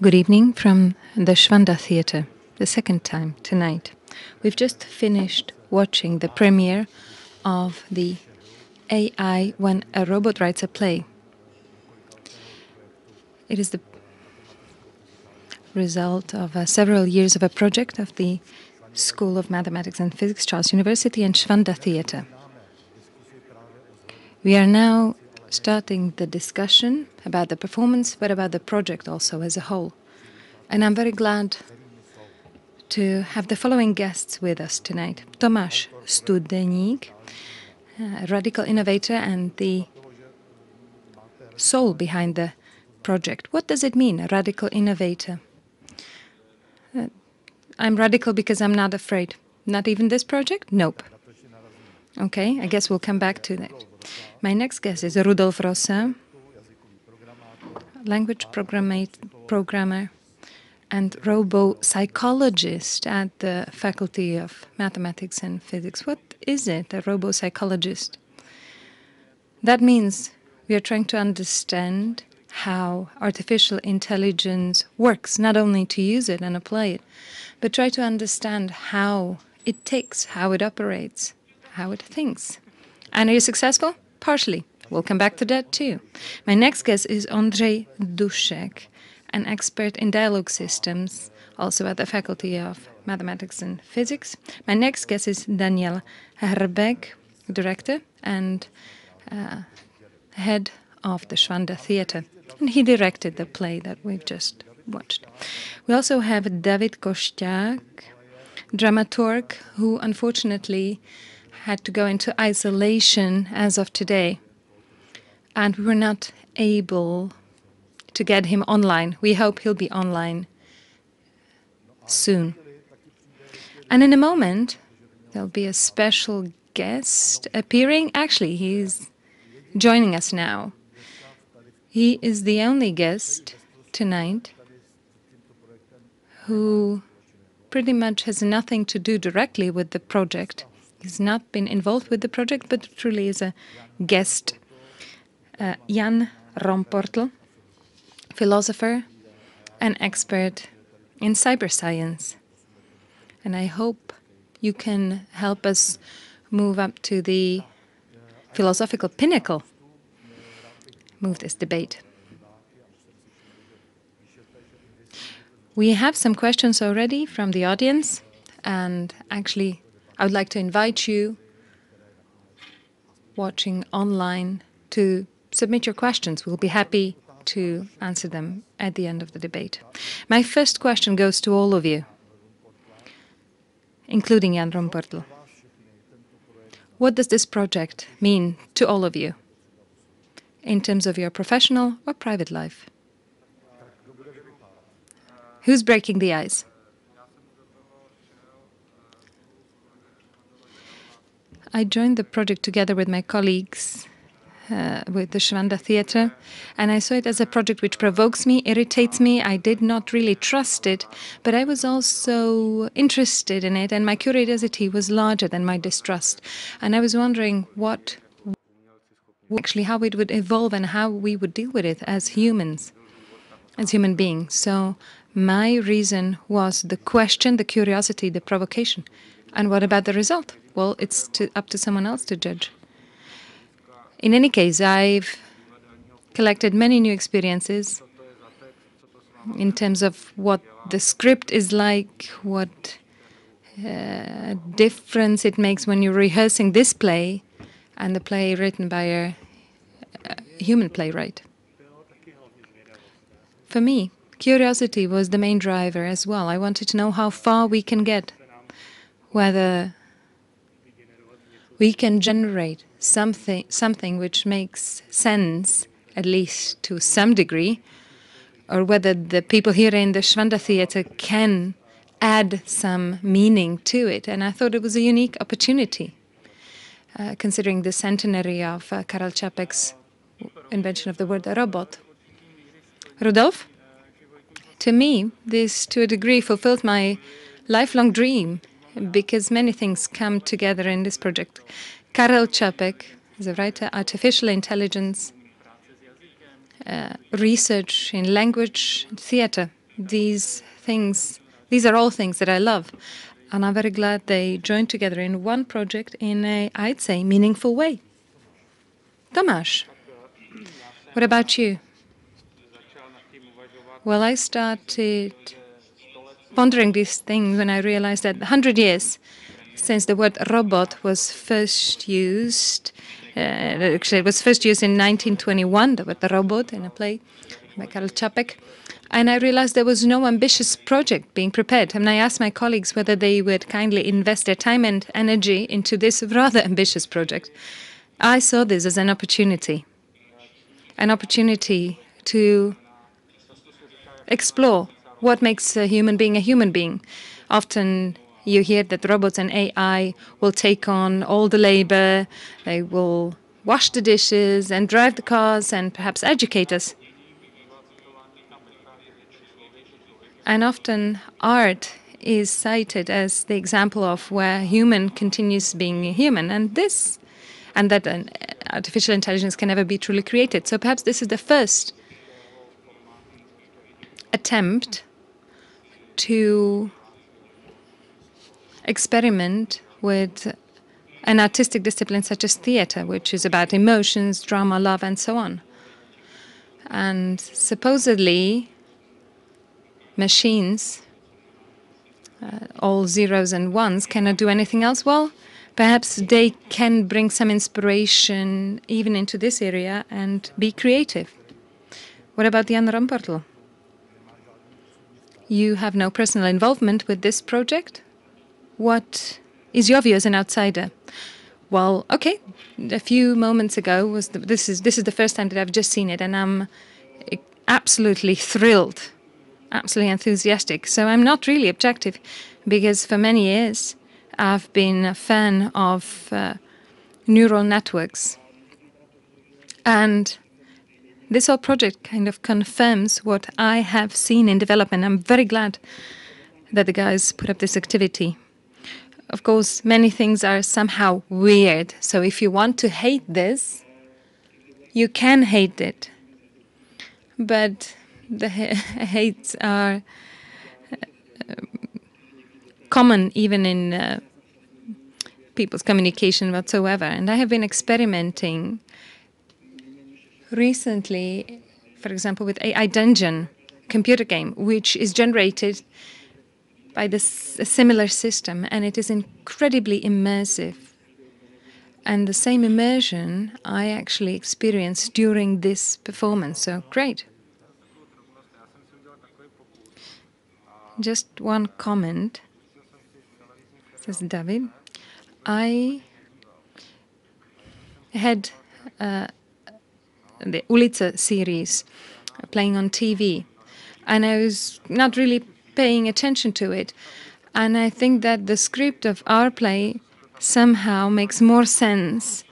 Good evening from the Švanda Theatre, the second time tonight. We've just finished watching the premiere of the AI When a Robot Writes a Play. It is the result of several years of a project of the School of Mathematics and Physics, Charles University, and Švanda Theatre. We are now starting the discussion about the performance, but about the project also as a whole. And I'm very glad to have the following guests with us tonight. Tomáš Studeník, a radical innovator and the soul behind the project. What does it mean, a radical innovator? I'm radical because I'm not afraid. Not even this project? Nope. Okay, I guess we'll come back to that. My next guest is Rudolf Rosa, language programmer and robo-psychologist at the Faculty of Mathematics and Physics. What is it, a robo-psychologist? That means we are trying to understand how artificial intelligence works, not only to use it and apply it, but try to understand how it ticks, how it operates, how it thinks. And are you successful? Partially. We'll come back to that too. My next guest is Ondřej Dušek, an expert in dialogue systems, also at the Faculty of Mathematics and Physics. My next guest is Daniel Hrbek, director and head of the Švanda Theatre. And he directed the play that we've just watched. We also have David Košťák, dramaturge, who unfortunately had to go into isolation as of today. And we were not able to get him online. We hope he'll be online soon. And in a moment, there'll be a special guest appearing. Actually, he's joining us now. He is the only guest tonight who pretty much has nothing to do directly with the project. He's not been involved with the project, but truly is a guest. Jan Romportl, philosopher and expert in cyber science. And I hope you can help us move up to the philosophical pinnacle, move this debate. We have some questions already from the audience, and actually I would like to invite you watching online to submit your questions. We'll be happy to answer them at the end of the debate. My first question goes to all of you, including Jan Romportl. What does this project mean to all of you in terms of your professional or private life? Who's breaking the ice? I joined the project together with my colleagues with the Švanda Theatre, and I saw it as a project which provokes me, irritates me. I did not really trust it, but I was also interested in it, and my curiosity was larger than my distrust. And I was wondering how it would evolve and how we would deal with it as humans, as human beings. So my reason was the question, the curiosity, the provocation. And what about the result? Well, it's up to someone else to judge. In any case, I've collected many new experiences in terms of what the script is like, what difference it makes when you're rehearsing this play and the play written by a human playwright. For me, curiosity was the main driver as well. I wanted to know how far we can get, whether we can generate something which makes sense, at least to some degree, or whether the people here in the Švanda Theatre can add some meaning to it. And I thought it was a unique opportunity, considering the centenary of Karel Čapek's invention of the word robot. Rudolf, to me, this to a degree fulfilled my lifelong dream, because many things come together in this project. Karel Čapek is a writer, artificial intelligence, research in language, theatre. These are all things that I love. And I'm very glad they joined together in one project in a, I'd say, meaningful way. Tomáš, what about you? Well, I started pondering these things when I realized that 100 years since the word robot was first used, actually it was first used in 1921, the word robot in a play by Karel Čapek. And I realized there was no ambitious project being prepared. And I asked my colleagues whether they would kindly invest their time and energy into this rather ambitious project. I saw this as an opportunity to explore what makes a human being. Often you hear that robots and AI will take on all the labor, they will wash the dishes and drive the cars and perhaps educate us. And often art is cited as the example of where human continues being human, and that an artificial intelligence can never be truly created. So perhaps this is the first attempt to experiment with an artistic discipline such as theatre, which is about emotions, drama, love, and so on. And supposedly machines, all zeros and ones, cannot do anything else. Well, perhaps they can bring some inspiration even into this area and be creative. What about Jan Romportl? You have no personal involvement with this project. What is your view as an outsider? Well, okay, a few moments ago this is the first time that I've just seen it, and I'm absolutely thrilled. Absolutely enthusiastic. So I'm not really objective, because for many years I've been a fan of neural networks. And this whole project kind of confirms what I have seen in development. I'm very glad that the guys put up this activity. Of course, many things are somehow weird. So if you want to hate this, you can hate it. But the hates are common even in people's communication whatsoever. And I have been experimenting recently, for example, with AI Dungeon computer game, which is generated by a similar system, and it is incredibly immersive. And the same immersion I actually experienced during this performance. So great. Just one comment, says David. I had the Ulice series playing on TV, and I was not really paying attention to it. And I think that the script of our play somehow makes more sense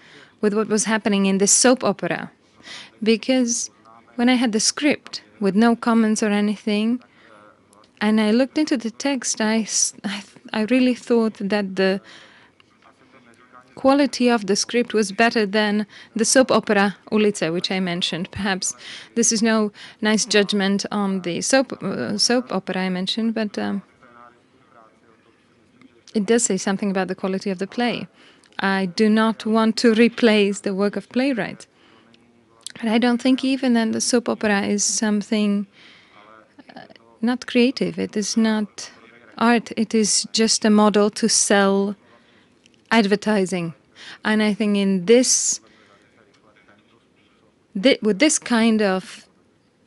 with what was happening in this soap opera. Because when I had the script with no comments or anything, and I looked into the text, I really thought that the quality of the script was better than the soap opera Ulice, which I mentioned. Perhaps this is no nice judgment on the soap opera I mentioned, but it does say something about the quality of the play. I do not want to replace the work of playwrights, but I don't think even that the soap opera is something not creative. It is not art. It is just a model to sell advertising. And I think in this, with this kind of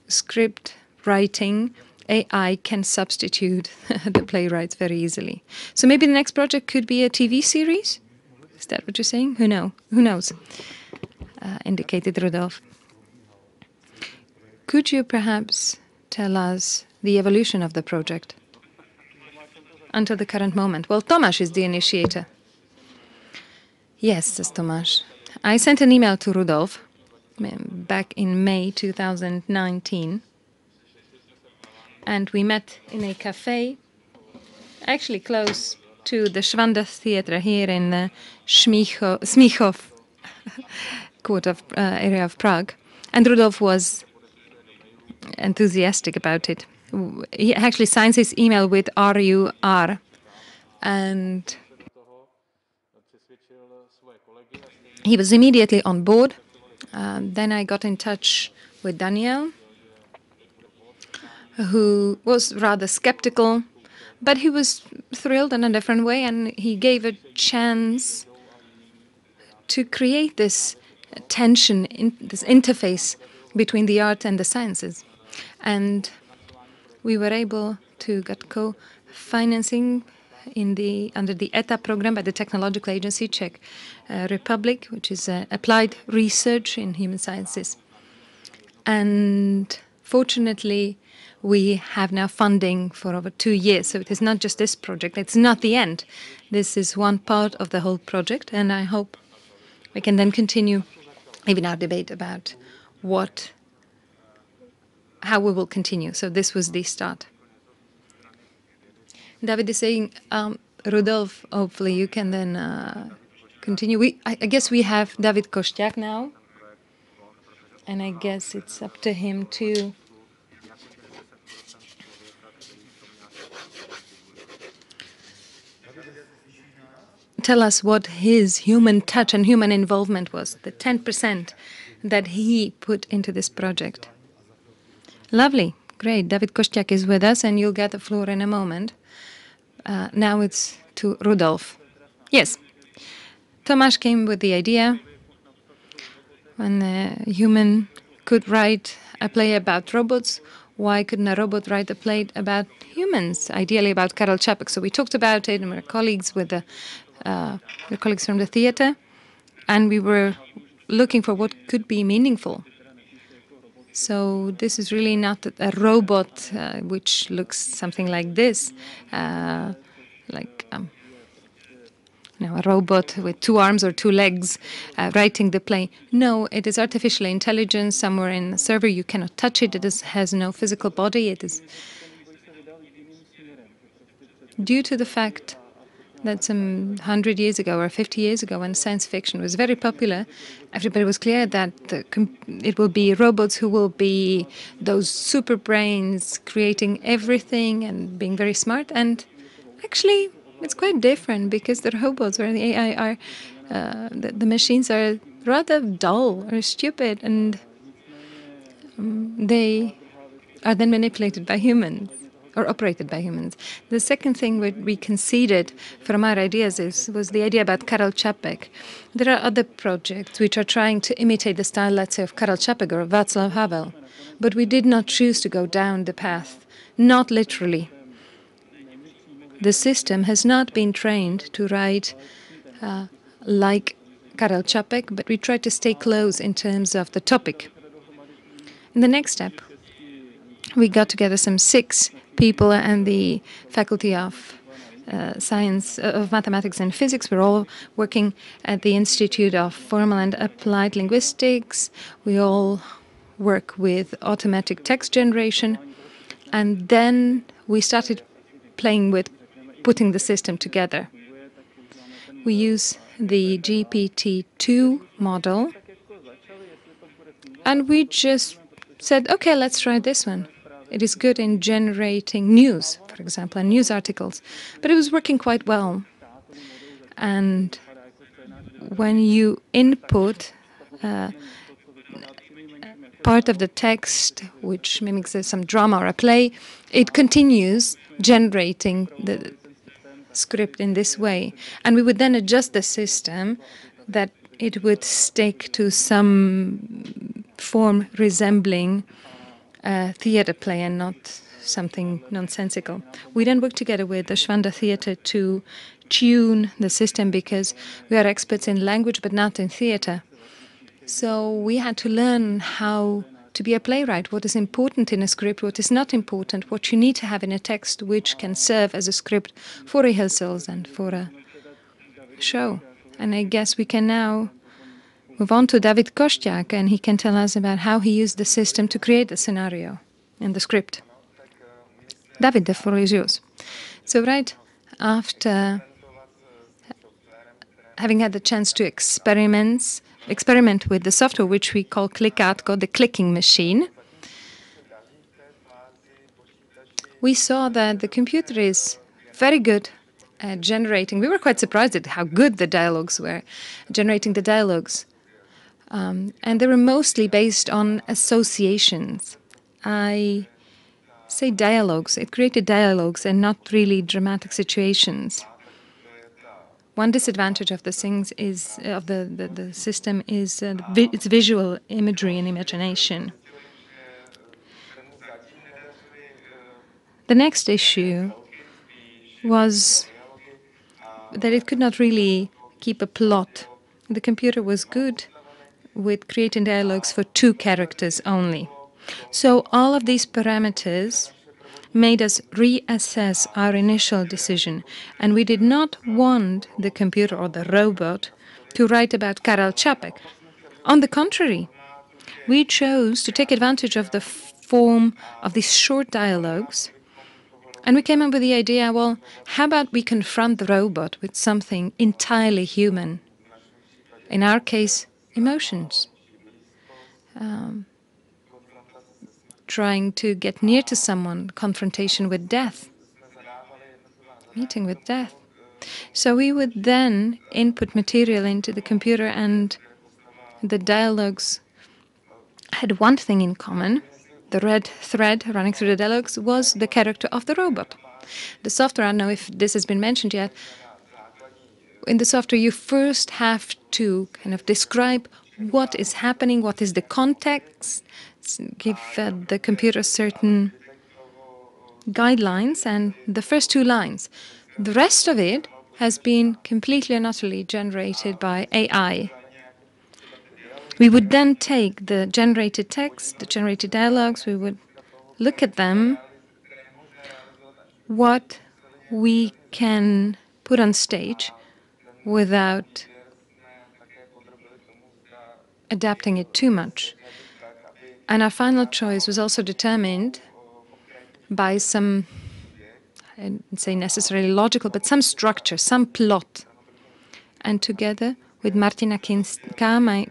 script writing, AI can substitute the playwrights very easily. So maybe the next project could be a TV series? Is that what you're saying? Who knows? Indicated Rudolf. Could you perhaps tell us the evolution of the project until the current moment? Well, Tomáš is the initiator. Yes, says Tomáš. I sent an email to Rudolf back in May 2019. And we met in a cafe, actually close to the Švanda Theatre here in the Smíchov area of Prague. And Rudolf was enthusiastic about it. He actually signs his email with RUR, and he was immediately on board. Then I got in touch with Daniel, who was rather skeptical, but he was thrilled in a different way, and he gave a chance to create this tension, this interface between the art and the sciences. And we were able to get co-financing under the ETA program by the Technological Agency, Czech Republic, which is applied research in human sciences. And fortunately, we have now funding for over 2 years. So it is not just this project. It's not the end. This is one part of the whole project. And I hope we can then continue even our debate about how we will continue. So this was the start. David is saying, Rudolf, hopefully you can then continue. I guess we have David Košťák now. And I guess it's up to him to tell us what his human touch and human involvement was, the 10% that he put into this project. Lovely, great. David Košťák is with us, and you'll get the floor in a moment. Now it's to Rudolf. Yes, Tomáš came with the idea when a human could write a play about robots. Why couldn't a robot write a play about humans, ideally about Karel Čapek? So we talked about it, and we're colleagues with the colleagues from the theatre, and we were looking for what could be meaningful. So this is really not a robot which looks something like this, a robot with 2 arms or 2 legs writing the play. No, it is artificial intelligence somewhere in the server. You cannot touch it. It has no physical body. It is due to the fact that some 100 years ago or 50 years ago, when science fiction was very popular, everybody was clear that it will be robots who will be those super brains creating everything and being very smart. And actually, it's quite different, because the robots or the AI are, the machines are rather dull or stupid, and they are then manipulated by humans or operated by humans. The second thing we conceded from our ideas was the idea about Karel Čapek. There are other projects which are trying to imitate the style, let's say, of Karel Čapek or Václav Havel, but we did not choose to go down the path, not literally. The system has not been trained to write like Karel Čapek, but we tried to stay close in terms of the topic. In the next step, we got together some 6 people and the Faculty of Science, of Mathematics and Physics. We're all working at the Institute of Formal and Applied Linguistics. We all work with automatic text generation. And then we started playing with putting the system together. We use the GPT-2 model, and we just said, okay, let's try this one. It is good in generating news, for example, and news articles, but it was working quite well. And when you input part of the text, which mimics some drama or a play, it continues generating the script in this way. And we would then adjust the system that it would stick to some form resembling a theatre play and not something nonsensical. We then worked together with the Švanda Theatre to tune the system, because we are experts in language but not in theatre. So we had to learn how to be a playwright, what is important in a script, what is not important, what you need to have in a text which can serve as a script for rehearsals and for a show. And I guess we can now move on to David Košťák, and he can tell us about how he used the system to create the scenario and the script. David, the floor is yours. So right after having had the chance to experiment with the software, which we call Klikátko, the clicking machine, we saw that the computer is very good at generating. We were quite surprised at how good the dialogues were, generating the dialogues. And they were mostly based on associations. I say dialogues. It created dialogues and not really dramatic situations. One disadvantage of the things is the system is its visual imagery and imagination. The next issue was that it could not really keep a plot. The computer was good with creating dialogues for 2 characters only. So all of these parameters made us reassess our initial decision, and we did not want the computer or the robot to write about Karel Čapek. On the contrary, we chose to take advantage of the form of these short dialogues, and we came up with the idea, well, how about we confront the robot with something entirely human? In our case, emotions. Trying to get near to someone, confrontation with death, meeting with death. So we would then input material into the computer, and the dialogues had one thing in common. The red thread running through the dialogues was the character of the robot. The software, I don't know if this has been mentioned yet, in the software you first have to kind of describe what is happening, what is the context, give the computer certain guidelines, and the first 2 lines. The rest of it has been completely and utterly generated by AI. We would then take the generated text, the generated dialogues, we would look at them, what we can put on stage without adapting it too much. And our final choice was also determined by some, I wouldn't say necessarily logical, but some structure, some plot. And together with Martina Kinska, my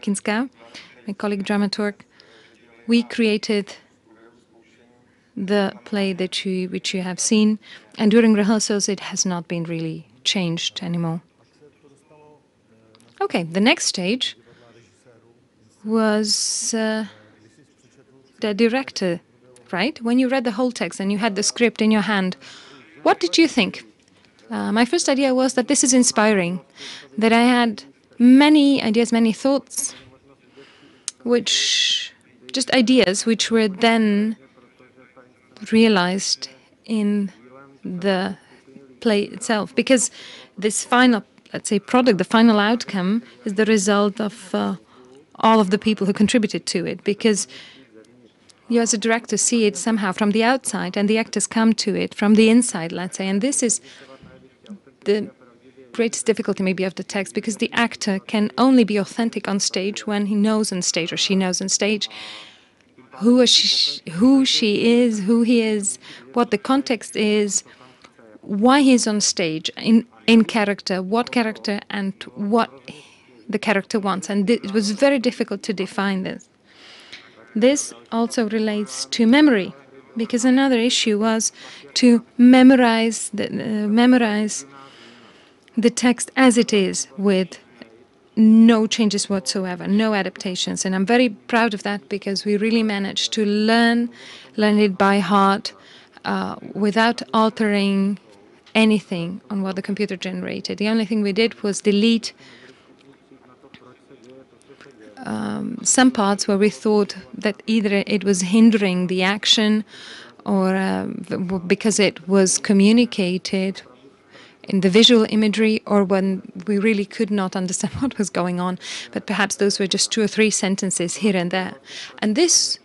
colleague dramaturg, we created the play which you have seen. And during rehearsals, it has not been really changed anymore. Okay, the next stage was the director, right? When you read the whole text and you had the script in your hand, what did you think? My first idea was that this is inspiring, that I had many ideas, many thoughts, just ideas which were then realized in the play itself. Because this final, let's say, product, the final outcome, is the result of all of the people who contributed to it. Because you as a director see it somehow from the outside, and the actors come to it from the inside, let's say. And this is the greatest difficulty maybe of the text, because the actor can only be authentic on stage when he knows on stage, or she knows on stage, who she is, who he is, what the context is, why he's on stage, in character, what character, and what the character wants. And it was very difficult to define this. This also relates to memory, because another issue was to memorize the text as it is, with no changes whatsoever, no adaptations. And I'm very proud of that, because we really managed to learn it by heart without altering anything on what the computer generated. The only thing we did was delete some parts where we thought that either it was hindering the action, or because it was communicated in the visual imagery, or when we really could not understand what was going on. But perhaps those were just 2 or 3 sentences here and there. And this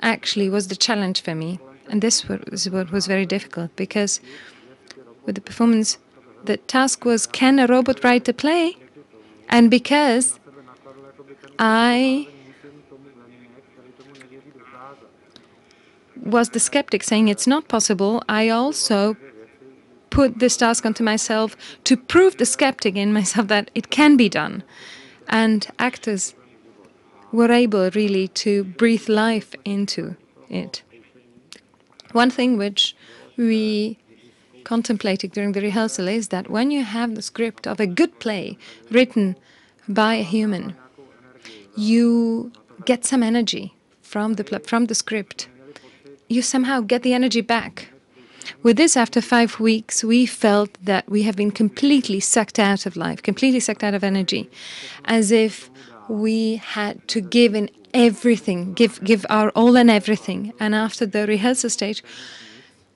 actually was the challenge for me. And this was what was very difficult, because with the performance, the task was, can a robot write a play? And because I was the skeptic saying it's not possible, I also put this task onto myself to prove the skeptic in myself that it can be done. And actors were able really to breathe life into it. One thing which we contemplated during the rehearsal is that when you have the script of a good play written by a human, you get some energy from the script. You somehow get the energy back. With this, after 5 weeks, we felt that we have been completely sucked out of life, completely sucked out of energy, as if we had to give in everything, give our all and everything. And after the rehearsal stage,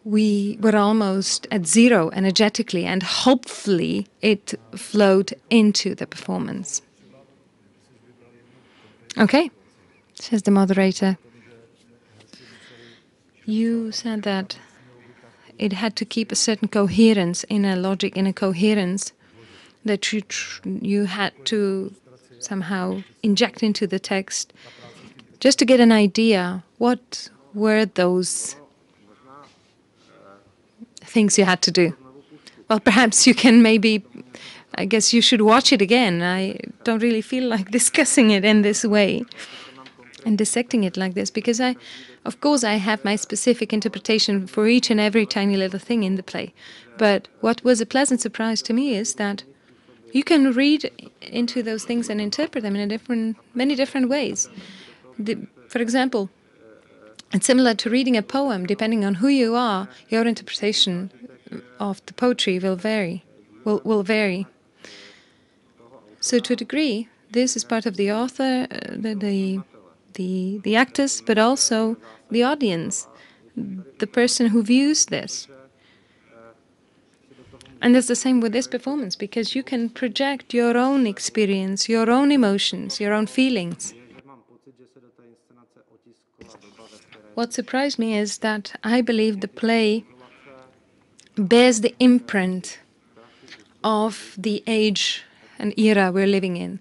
we were almost at zero energetically, and hopefully it flowed into the performance. Okay, says the moderator. You said that it had to keep a certain coherence, in a logic, in a coherence that you had to somehow inject into the text just to get an idea what were those things you had to do. Well, perhaps you can I guess you should watch it again. I don't really feel like discussing it in this way and dissecting it like this, because of course I have my specific interpretation for each and every tiny little thing in the play. But what was a pleasant surprise to me is that you can read into those things and interpret them in many different ways. For example, it's similar to reading a poem. Depending on who you are, your interpretation of the poetry will vary. So to a degree, this is part of the author, the actors, but also the audience, the person who views this. And it's the same with this performance, because you can project your own experience, your own emotions, your own feelings. What surprised me is that I believe the play bears the imprint of the age and era we're living in.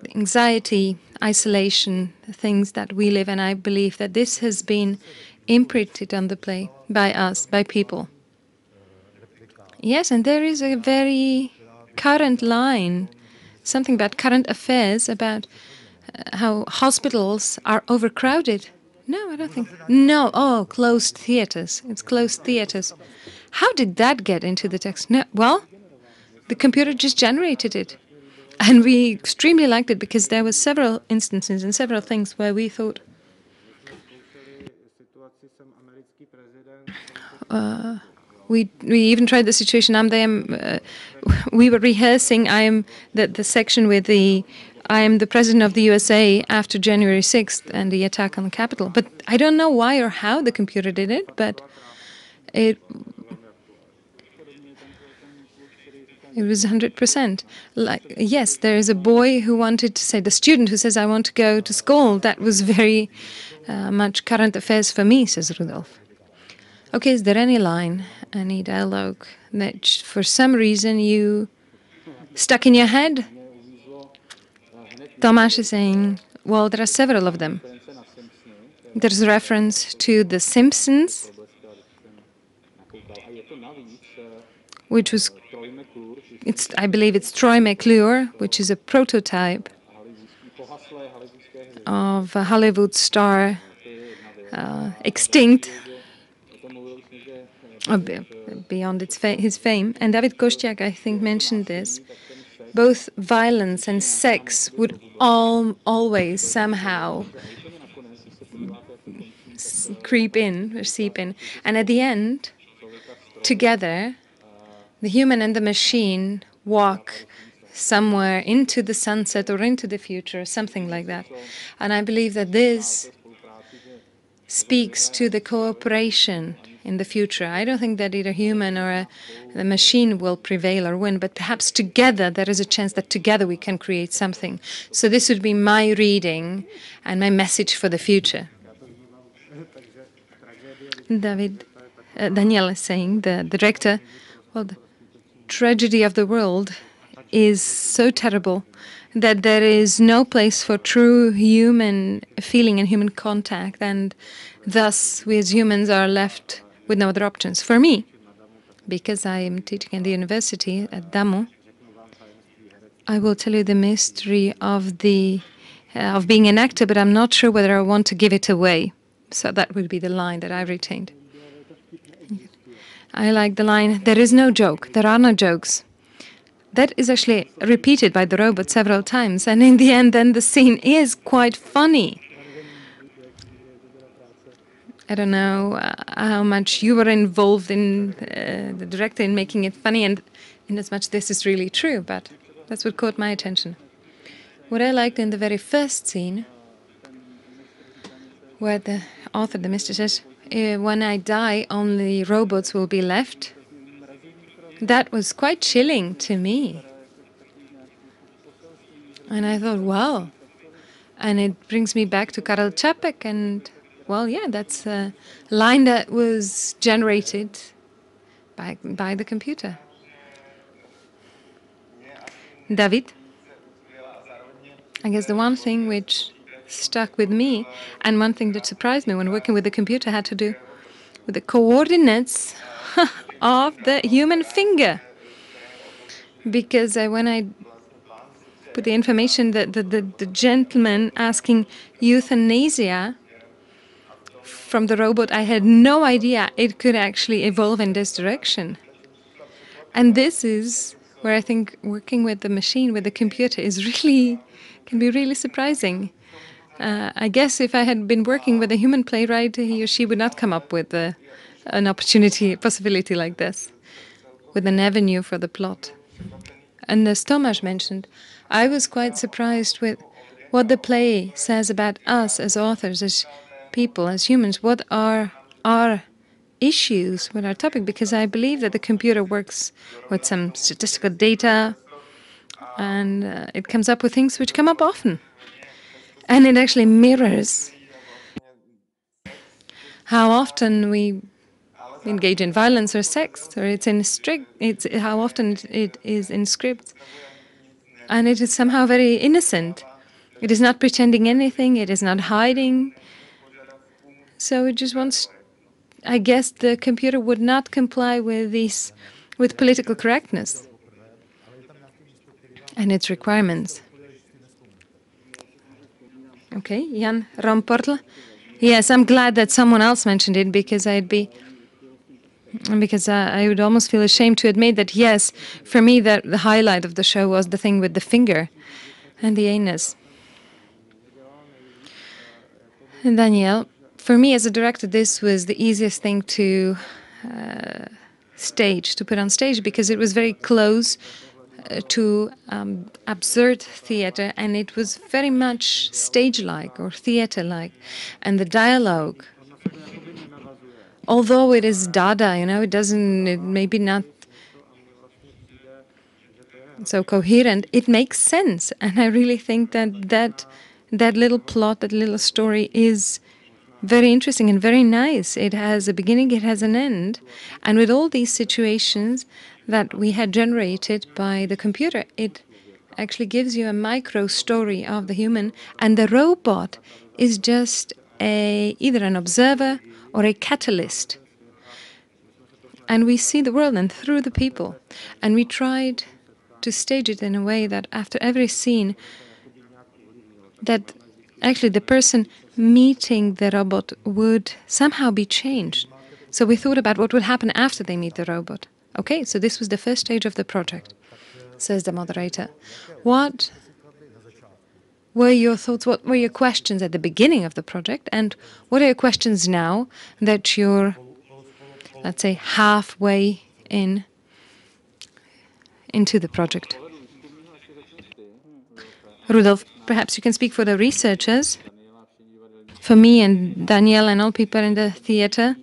The anxiety, isolation, the things that we live in. I believe that this has been imprinted on the play by us, by people. Yes, and there is a very current line, something about current affairs, about how hospitals are overcrowded. No, I don't think. No, closed theaters. It's closed theaters. How did that get into the text? No, well, the computer just generated it. And we extremely liked it, because there were several instances and several things where we thought, we even tried the situation. We were rehearsing. I am the section with I am the president of the USA after January 6th and the attack on the Capitol. But I don't know why or how the computer did it, but it was 100%. Like, yes, there is a boy who wanted to say, the student who says, I want to go to school. That was very much current affairs for me, says Rudolf. Okay, is there any line, any dialogue that for some reason you stuck in your head? Tomáš is saying, well, there are several of them. There's a reference to The Simpsons, which was, I believe it's Troy McClure, which is a prototype of a Hollywood star, extinct, beyond his fame. And David Košťák, I think, mentioned this. Both violence and sex would always somehow creep in or seep in. And at the end, together, the human and the machine walk somewhere into the sunset or into the future, something like that. And I believe that this speaks to the cooperation in the future. I don't think that either human or the machine will prevail or win, but perhaps together there is a chance that together we can create something. So this would be my reading and my message for the future. Daniel is saying, the director, well, the tragedy of the world is so terrible that there is no place for true human feeling and human contact, and thus we as humans are left with no other options. For me, because I am teaching at the university at Damo, I will tell you the mystery of being an actor, but I'm not sure whether I want to give it away. So that would be the line that I retained. I like the line, "There is no joke, there are no jokes." That is actually repeated by the robot several times, and in the end, then the scene is quite funny. I don't know how much you were involved in the director in making it funny, and in as much this is really true, but that's what caught my attention. What I liked in the very first scene, where the author, the mister, says, "When I die, only robots will be left," that was quite chilling to me. And I thought, wow. And it brings me back to Karel Čapek, and, well, yeah, that's a line that was generated by the computer. David? I guess the one thing which stuck with me, and one thing that surprised me when working with the computer, had to do with the coordinates of the human finger. Because when I put the information that the gentleman asking euthanasia from the robot, I had no idea it could actually evolve in this direction. And this is where I think working with the machine, with the computer, can be really surprising. I guess if I had been working with a human playwright, he or she would not come up with an possibility like this, with an avenue for the plot. And as Tomáš mentioned, I was quite surprised with what the play says about us as authors, as people, as humans. What are our issues with our topic? Because I believe that the computer works with some statistical data, and it comes up with things which come up often. And it actually mirrors how often we engage in violence or sex, or it's how often it is in script. And it is somehow very innocent. It is not pretending anything, it is not hiding. So it just wants, I guess the computer would not comply with political correctness and its requirements. Okay, Jan Romportl. Yes, I'm glad that someone else mentioned it, because I would almost feel ashamed to admit that, yes, for me the highlight of the show was the thing with the finger and the anus. And Daniel, for me as a director, this was the easiest thing to put on stage, because it was very close to absurd theater, and it was very much stage-like or theater-like. And the dialogue, although it is Dada, it may be not so coherent, it makes sense. And I really think that little plot, that little story is very interesting and very nice. It has a beginning, it has an end. And with all these situations that we had generated by the computer, it actually gives you a micro story of the human, and the robot is just either an observer or a catalyst. And we see the world and through the people. And we tried to stage it in a way that after every scene, that actually the person meeting the robot would somehow be changed. So we thought about what would happen after they meet the robot. Okay, so this was the first stage of the project, says the moderator. What were your thoughts, what were your questions at the beginning of the project, and what are your questions now that you're, let's say, halfway into the project? Rudolf, perhaps you can speak for the researchers. For me and Daniel and all people in the theater,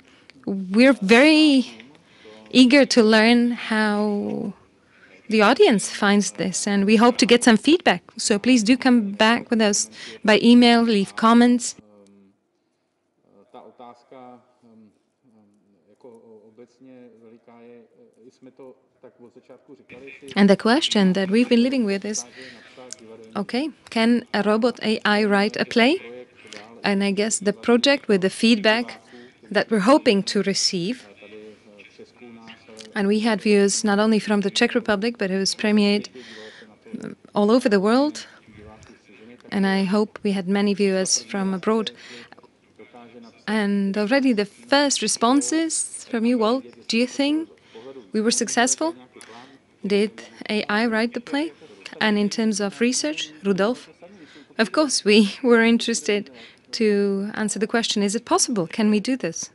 we're very eager to learn how the audience finds this, and we hope to get some feedback. So please do come back with us by email, leave comments. And the question that we've been living with is, okay, can a robot AI write a play? And I guess the project with the feedback that we're hoping to receive, and we had views not only from the Czech Republic, but it was premiered all over the world, and I hope we had many viewers from abroad. And already the first responses from you, well, do you think we were successful? Did AI write the play? And in terms of research, Rudolf? Of course, we were interested to answer the question, is it possible? Can we do this?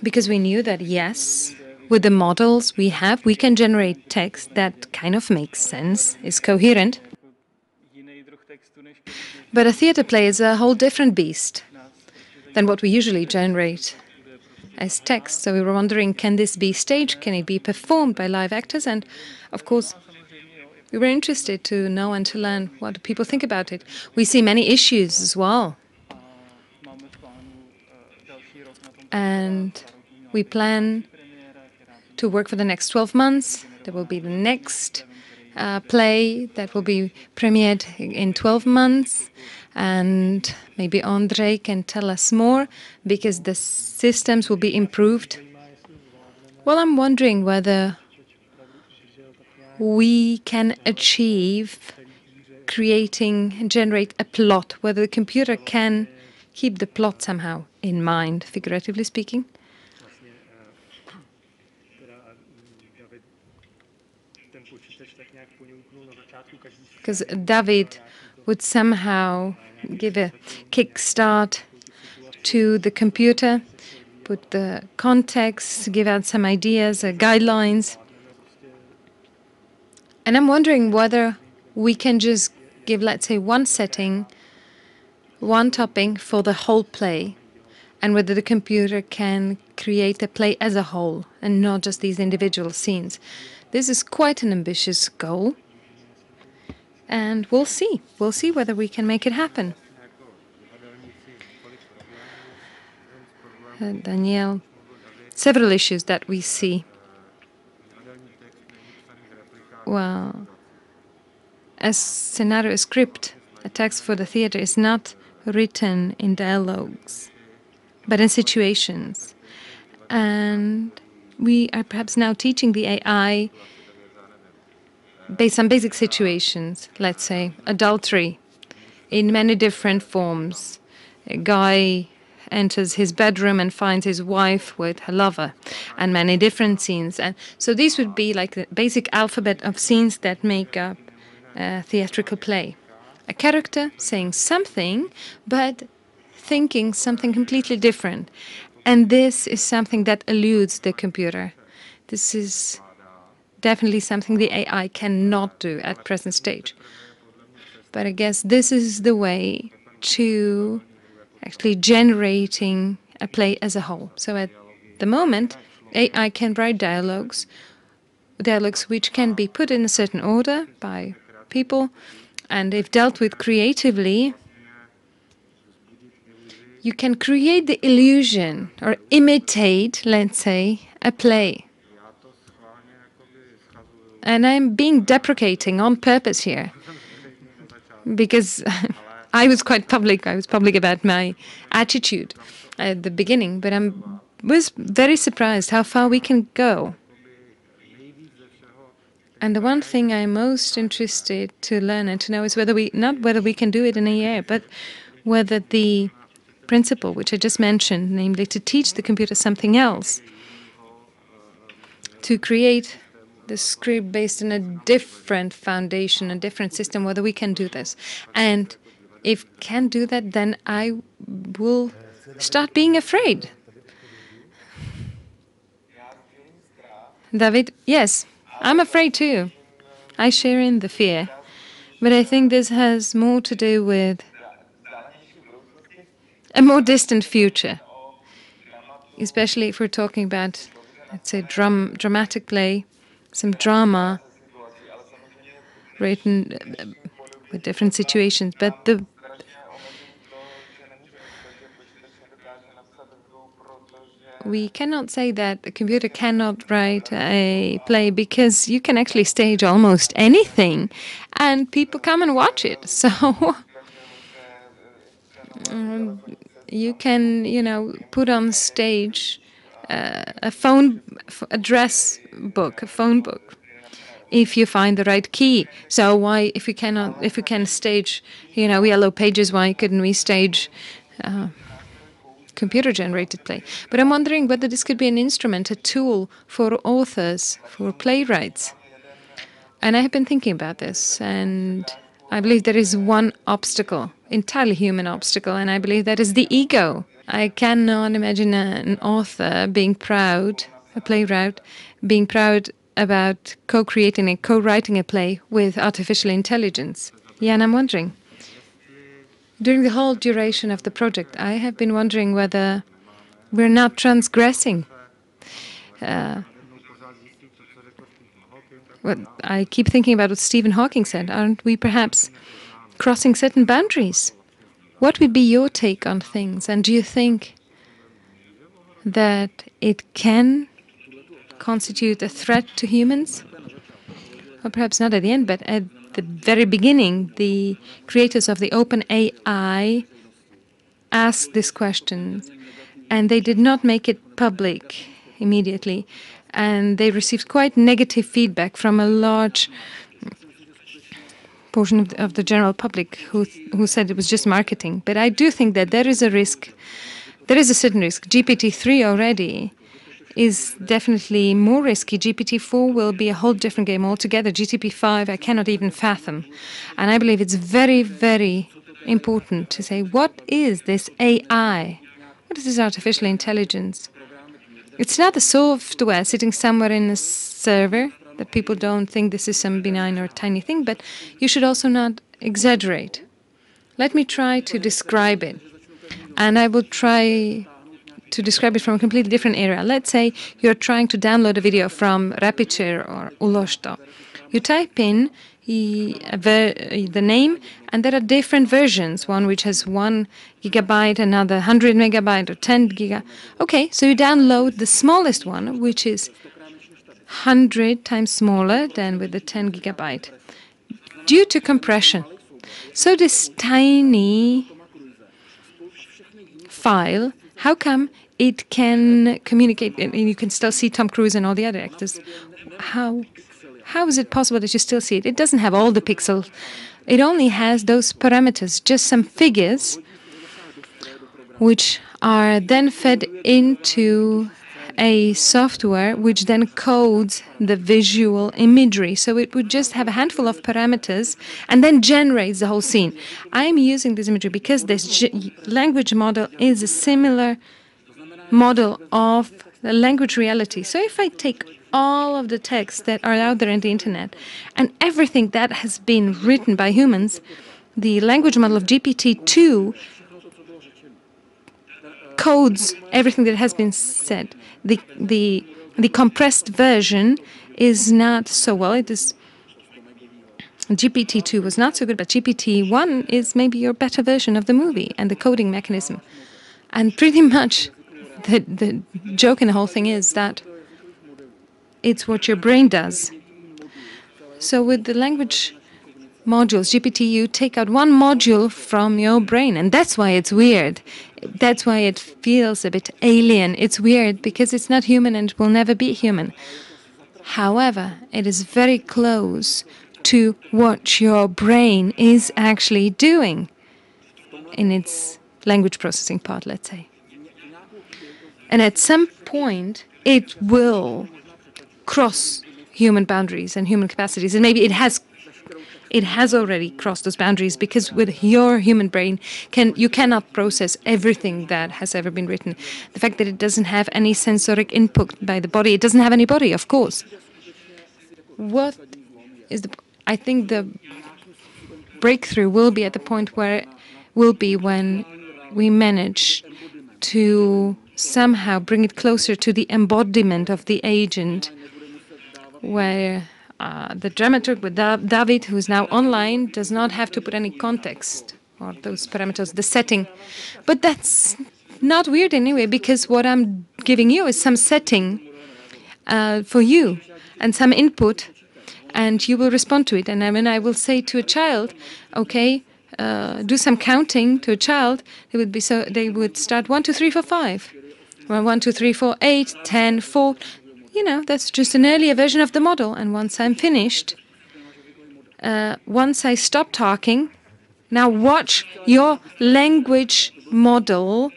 Because we knew that, yes, with the models we have, we can generate text that kind of makes sense, is coherent. But a theater play is a whole different beast than what we usually generate as text. So we were wondering, can this be staged? Can it be performed by live actors? And of course, we were interested to know and to learn what people think about it. We see many issues as well. And we plan to work for the next 12 months. There will be the next play that will be premiered in 12 months. And maybe Ondřej can tell us more, because the systems will be improved. Well, I'm wondering whether we can achieve generate a plot, whether the computer can keep the plot somehow in mind, figuratively speaking. Because David would somehow give a kickstart to the computer, put the context, give out some ideas, guidelines. And I'm wondering whether we can just give, let's say, one setting, one topic for the whole play, and whether the computer can create a play as a whole and not just these individual scenes. This is quite an ambitious goal. And we'll see. We'll see whether we can make it happen. Daniel, several issues that we see. Well, a scenario, a script, a text for the theater is not written in dialogues, but in situations. And we are perhaps now teaching the AI based on basic situations, let's say adultery in many different forms. A guy enters his bedroom and finds his wife with her lover, and many different scenes. And so these would be like the basic alphabet of scenes that make up a theatrical play. A character saying something, but thinking something completely different. And this is something that eludes the computer. This is definitely something the AI cannot do at present stage. But I guess this is the way to actually generating a play as a whole. So at the moment, AI can write dialogues which can be put in a certain order by people, and if dealt with creatively, you can create the illusion or imitate, let's say, a play. And I'm being deprecating on purpose here, because I was quite public. I was public about my attitude at the beginning, but I was very surprised how far we can go. And the one thing I'm most interested to learn and to know is not whether we can do it in a year, but whether the principle, which I just mentioned, namely to teach the computer something else, to create the script based on a different foundation, a different system, whether we can do this. And if can do that, then I will start being afraid. David, yes, I'm afraid too. I share in the fear. But I think this has more to do with a more distant future, especially if we're talking about, let's say, dramatic play, some drama written with different situations. But we cannot say that the computer cannot write a play, because you can actually stage almost anything and people come and watch it. So you can, put on stage a phone book, if you find the right key. So why, if we can stage, Yellow Pages, why couldn't we stage computer-generated play. But I'm wondering whether this could be an instrument, a tool for authors, for playwrights. And I have been thinking about this, and I believe there is one obstacle, entirely human obstacle, and I believe that is the ego. I cannot imagine an author being proud, a playwright, being proud about co-creating and co-writing a play with artificial intelligence. Jan, I'm wondering, during the whole duration of the project, I have been wondering whether we're not transgressing. What I keep thinking about what Stephen Hawking said. Aren't we perhaps crossing certain boundaries? What would be your take on things? And do you think that it can constitute a threat to humans? Or perhaps not at the end, but at the very beginning, the creators of the OpenAI asked this question, and they did not make it public immediately. And they received quite negative feedback from a large portion of the general public who said it was just marketing. But I do think that there is a risk. There is a certain risk. GPT-3 already is definitely more risky. GPT-4 will be a whole different game altogether. GPT-5 I cannot even fathom. And I believe it's very, very important to say, what is this AI? What is this artificial intelligence? It's not a software sitting somewhere in a server that people don't think this is some benign or tiny thing, but you should also not exaggerate. Let me try to describe it. And I will try to describe it from a completely different area. Let's say you're trying to download a video from Rapture or Uložto. You type in the name, and there are different versions, one which has 1 gigabyte, another 100 megabyte or 10 giga. Okay, so you download the smallest one, which is 100 times smaller than with the 10 gigabyte, due to compression. So this tiny file, how come it can communicate, and you can still see Tom Cruise and all the other actors? How is it possible that you still see it? It doesn't have all the pixels. It only has those parameters, just some figures, which are then fed into a software which then codes the visual imagery. So it would just have a handful of parameters and then generates the whole scene. I'm using this imagery because this language model is a similar model of the language reality. So if I take all of the texts that are out there on the internet and everything that has been written by humans, the language model of GPT-2 codes everything that has been said. The compressed version is not so well. It is GPT-2 was not so good, but GPT-1 is maybe your better version of the movie and the coding mechanism. And pretty much the joke in the whole thing is that it's what your brain does. So with the language modules, GPT, you take out one module from your brain, and that's why it's weird. That's why it feels a bit alien. It's weird because it's not human and will never be human. However, it is very close to what your brain is actually doing in its language processing part, let's say. And at some point, it will cross human boundaries and human capacities. And maybe it has already crossed those boundaries, because with your human brain, you cannot process everything that has ever been written. The fact that it doesn't have any sensoric input by the body, it doesn't have any body, of course. I think the breakthrough will be at the point where when we manage to somehow bring it closer to the embodiment of the agent, where the dramaturge with David, who is now online, does not have to put any context or those parameters, the setting. But that's not weird anyway, because what I'm giving you is some setting for you and some input, and you will respond to it. And when I will say to a child, okay, do some counting to a child, they would start 1, 2, 3, 4, 5. 1, 2, 3, 4, 8, 10, 4. You know, that's just an earlier version of the model. And once I'm finished, once I stop talking, now watch your language model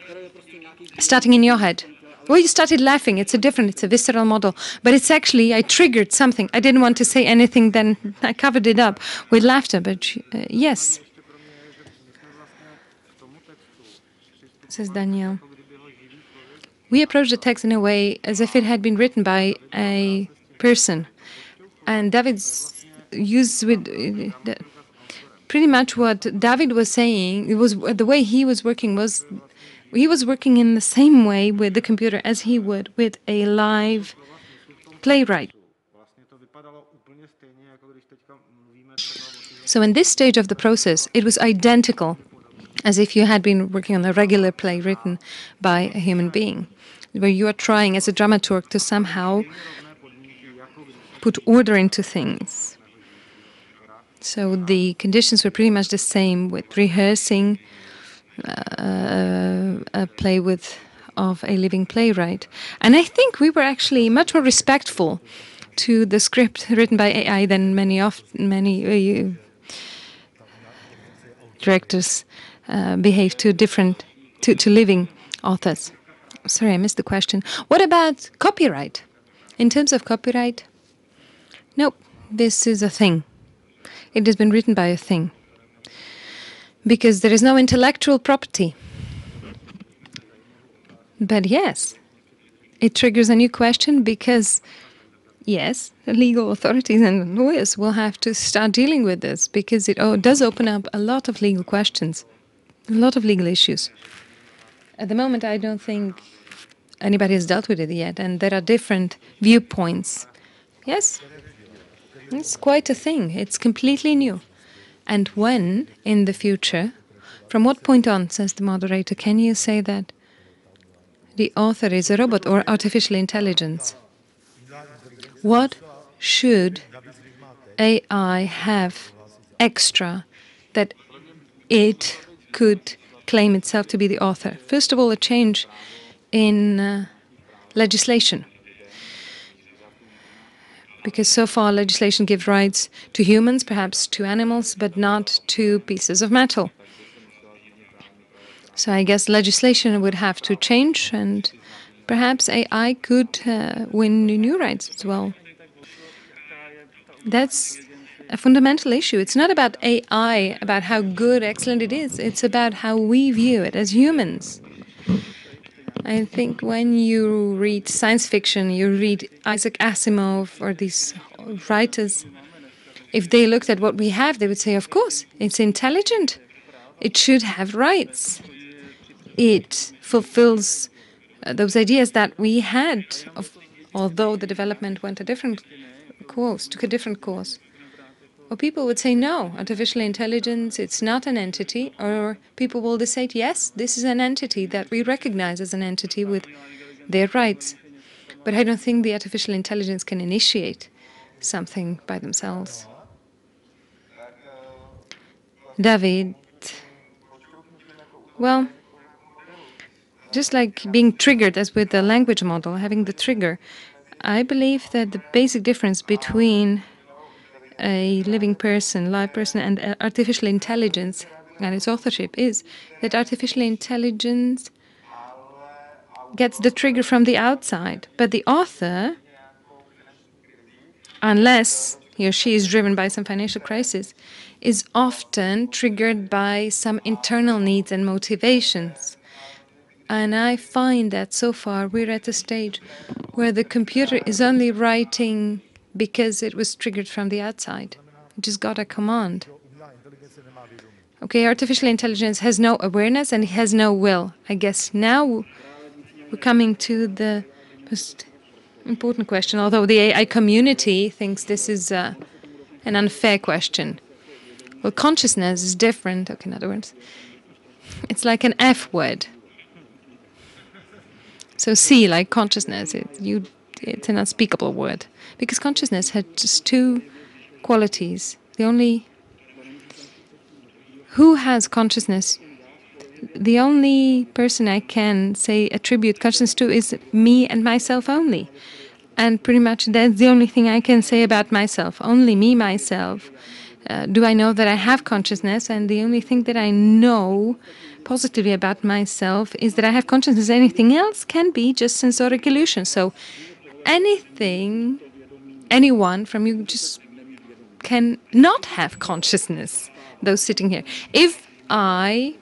starting in your head. Well, you started laughing. It's a visceral model. But it's actually, I triggered something. I didn't want to say anything, then I covered it up with laughter. But yes, says Daniel. We approach the text in a way as if it had been written by a person. And David's used with pretty much what David was saying. It was the way he was working was he was working in the same way with the computer as he would with a live playwright. So in this stage of the process, it was identical as if you had been working on a regular play written by a human being, where you are trying as a dramaturge to somehow put order into things. So the conditions were pretty much the same with rehearsing a play of a living playwright. And I think we were actually much more respectful to the script written by AI than many directors behave to living authors. Sorry, I missed the question. What about copyright? In terms of copyright, nope, this is a thing. It has been written by a thing. Because there is no intellectual property. But yes, it triggers a new question because, yes, the legal authorities and lawyers will have to start dealing with this because it does open up a lot of legal questions, a lot of legal issues. At the moment, I don't think anybody has dealt with it yet, and there are different viewpoints. Yes, it's quite a thing. It's completely new. And when, in the future, from what point on, says the moderator, can you say that the author is a robot or artificial intelligence? What should AI have extra that it could claim itself to be the author? First of all, a change in legislation. Because so far legislation gives rights to humans, perhaps to animals, but not to pieces of metal. So I guess legislation would have to change, and perhaps AI could win new rights as well. That's a fundamental issue. It's not about AI, about how good, excellent it is. It's about how we view it as humans. I think when you read science fiction, you read Isaac Asimov or these writers, if they looked at what we have, they would say, of course, it's intelligent. It should have rights. It fulfills those ideas that we had, although the development went a different course, took a different course. Or people would say, no, artificial intelligence, it's not an entity. Or people will decide, yes, this is an entity that we recognize as an entity with their rights. But I don't think the artificial intelligence can initiate something by themselves. David, well, just like being triggered as with the language model, having the trigger, I believe that the basic difference between a living person, live person, and artificial intelligence and its authorship is that artificial intelligence gets the trigger from the outside. But the author, unless he or she is driven by some financial crisis, is often triggered by some internal needs and motivations. And I find that so far we're at a stage where the computer is only writing because it was triggered from the outside. It just got a command. Okay, artificial intelligence has no awareness and it has no will. I guess now we're coming to the most important question, although the AI community thinks this is an unfair question. Well, consciousness is different. Okay, in other words, it's like an F word. So C, like consciousness, it's an unspeakable word. Because consciousness had just two qualities. Who has consciousness? The only person I can say attribute consciousness to is me and myself only. And pretty much that's the only thing I can say about myself. Only me, myself. Do I know that I have consciousness? And the only thing that I know positively about myself is that I have consciousness. Anything else can be just sensoric illusion. So anything, anyone from you just can not have consciousness, those sitting here. If my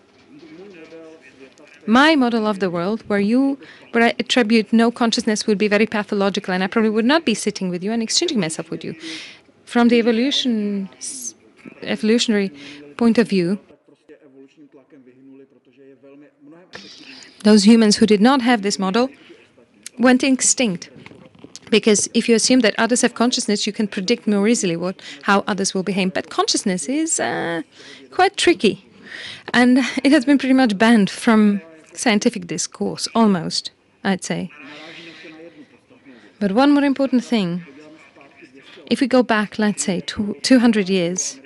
model of the world, where I attribute no consciousness, would be very pathological, and I probably would not be sitting with you and exchanging myself with you. From the evolutionary point of view, those humans who did not have this model went extinct. Because if you assume that others have consciousness, you can predict more easily how others will behave. But consciousness is quite tricky. And it has been pretty much banned from scientific discourse, almost, I'd say. But one more important thing. If we go back, let's say, 200 years,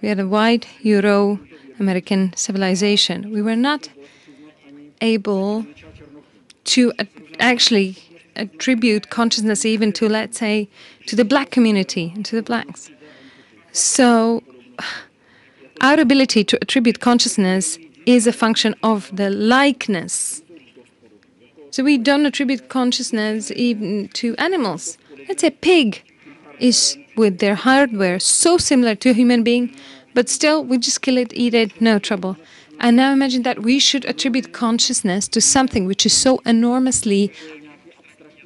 we had a white Euro-American civilization. We were not able to actually attribute consciousness even to, let's say, to the black community and to the blacks. So our ability to attribute consciousness is a function of the likeness. So we don't attribute consciousness even to animals. Let's say a pig is, with their hardware, so similar to a human being, but still we just kill it, eat it, no trouble. And now imagine that we should attribute consciousness to something which is so enormously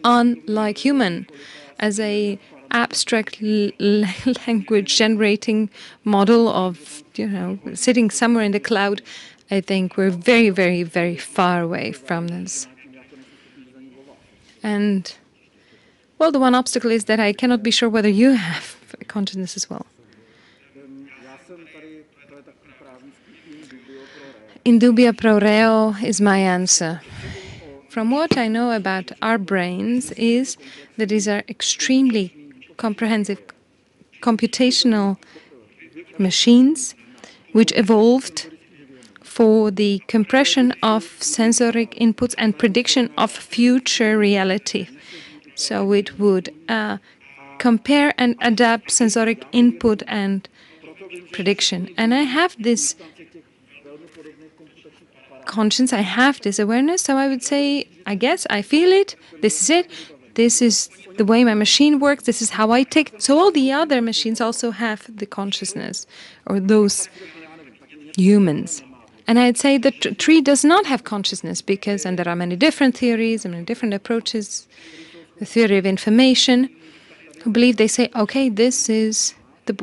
unlike human, as a abstract language generating model of, sitting somewhere in the cloud. I think we're very, very, very far away from this. And, well, the one obstacle is that I cannot be sure whether you have consciousness as well. In dubia pro reo is my answer. From what I know about our brains is that these are extremely comprehensive computational machines which evolved for the compression of sensoric inputs and prediction of future reality. So it would compare and adapt sensoric input and prediction. And I have this conscience, I have this awareness, so I would say, I guess, I feel it, this is it, this is the way my machine works, this is how I take it. So all the other machines also have the consciousness, or those humans. And I'd say the tree does not have consciousness because, and there are many different theories, and many different approaches, the theory of information, who believe, they say, okay, this is the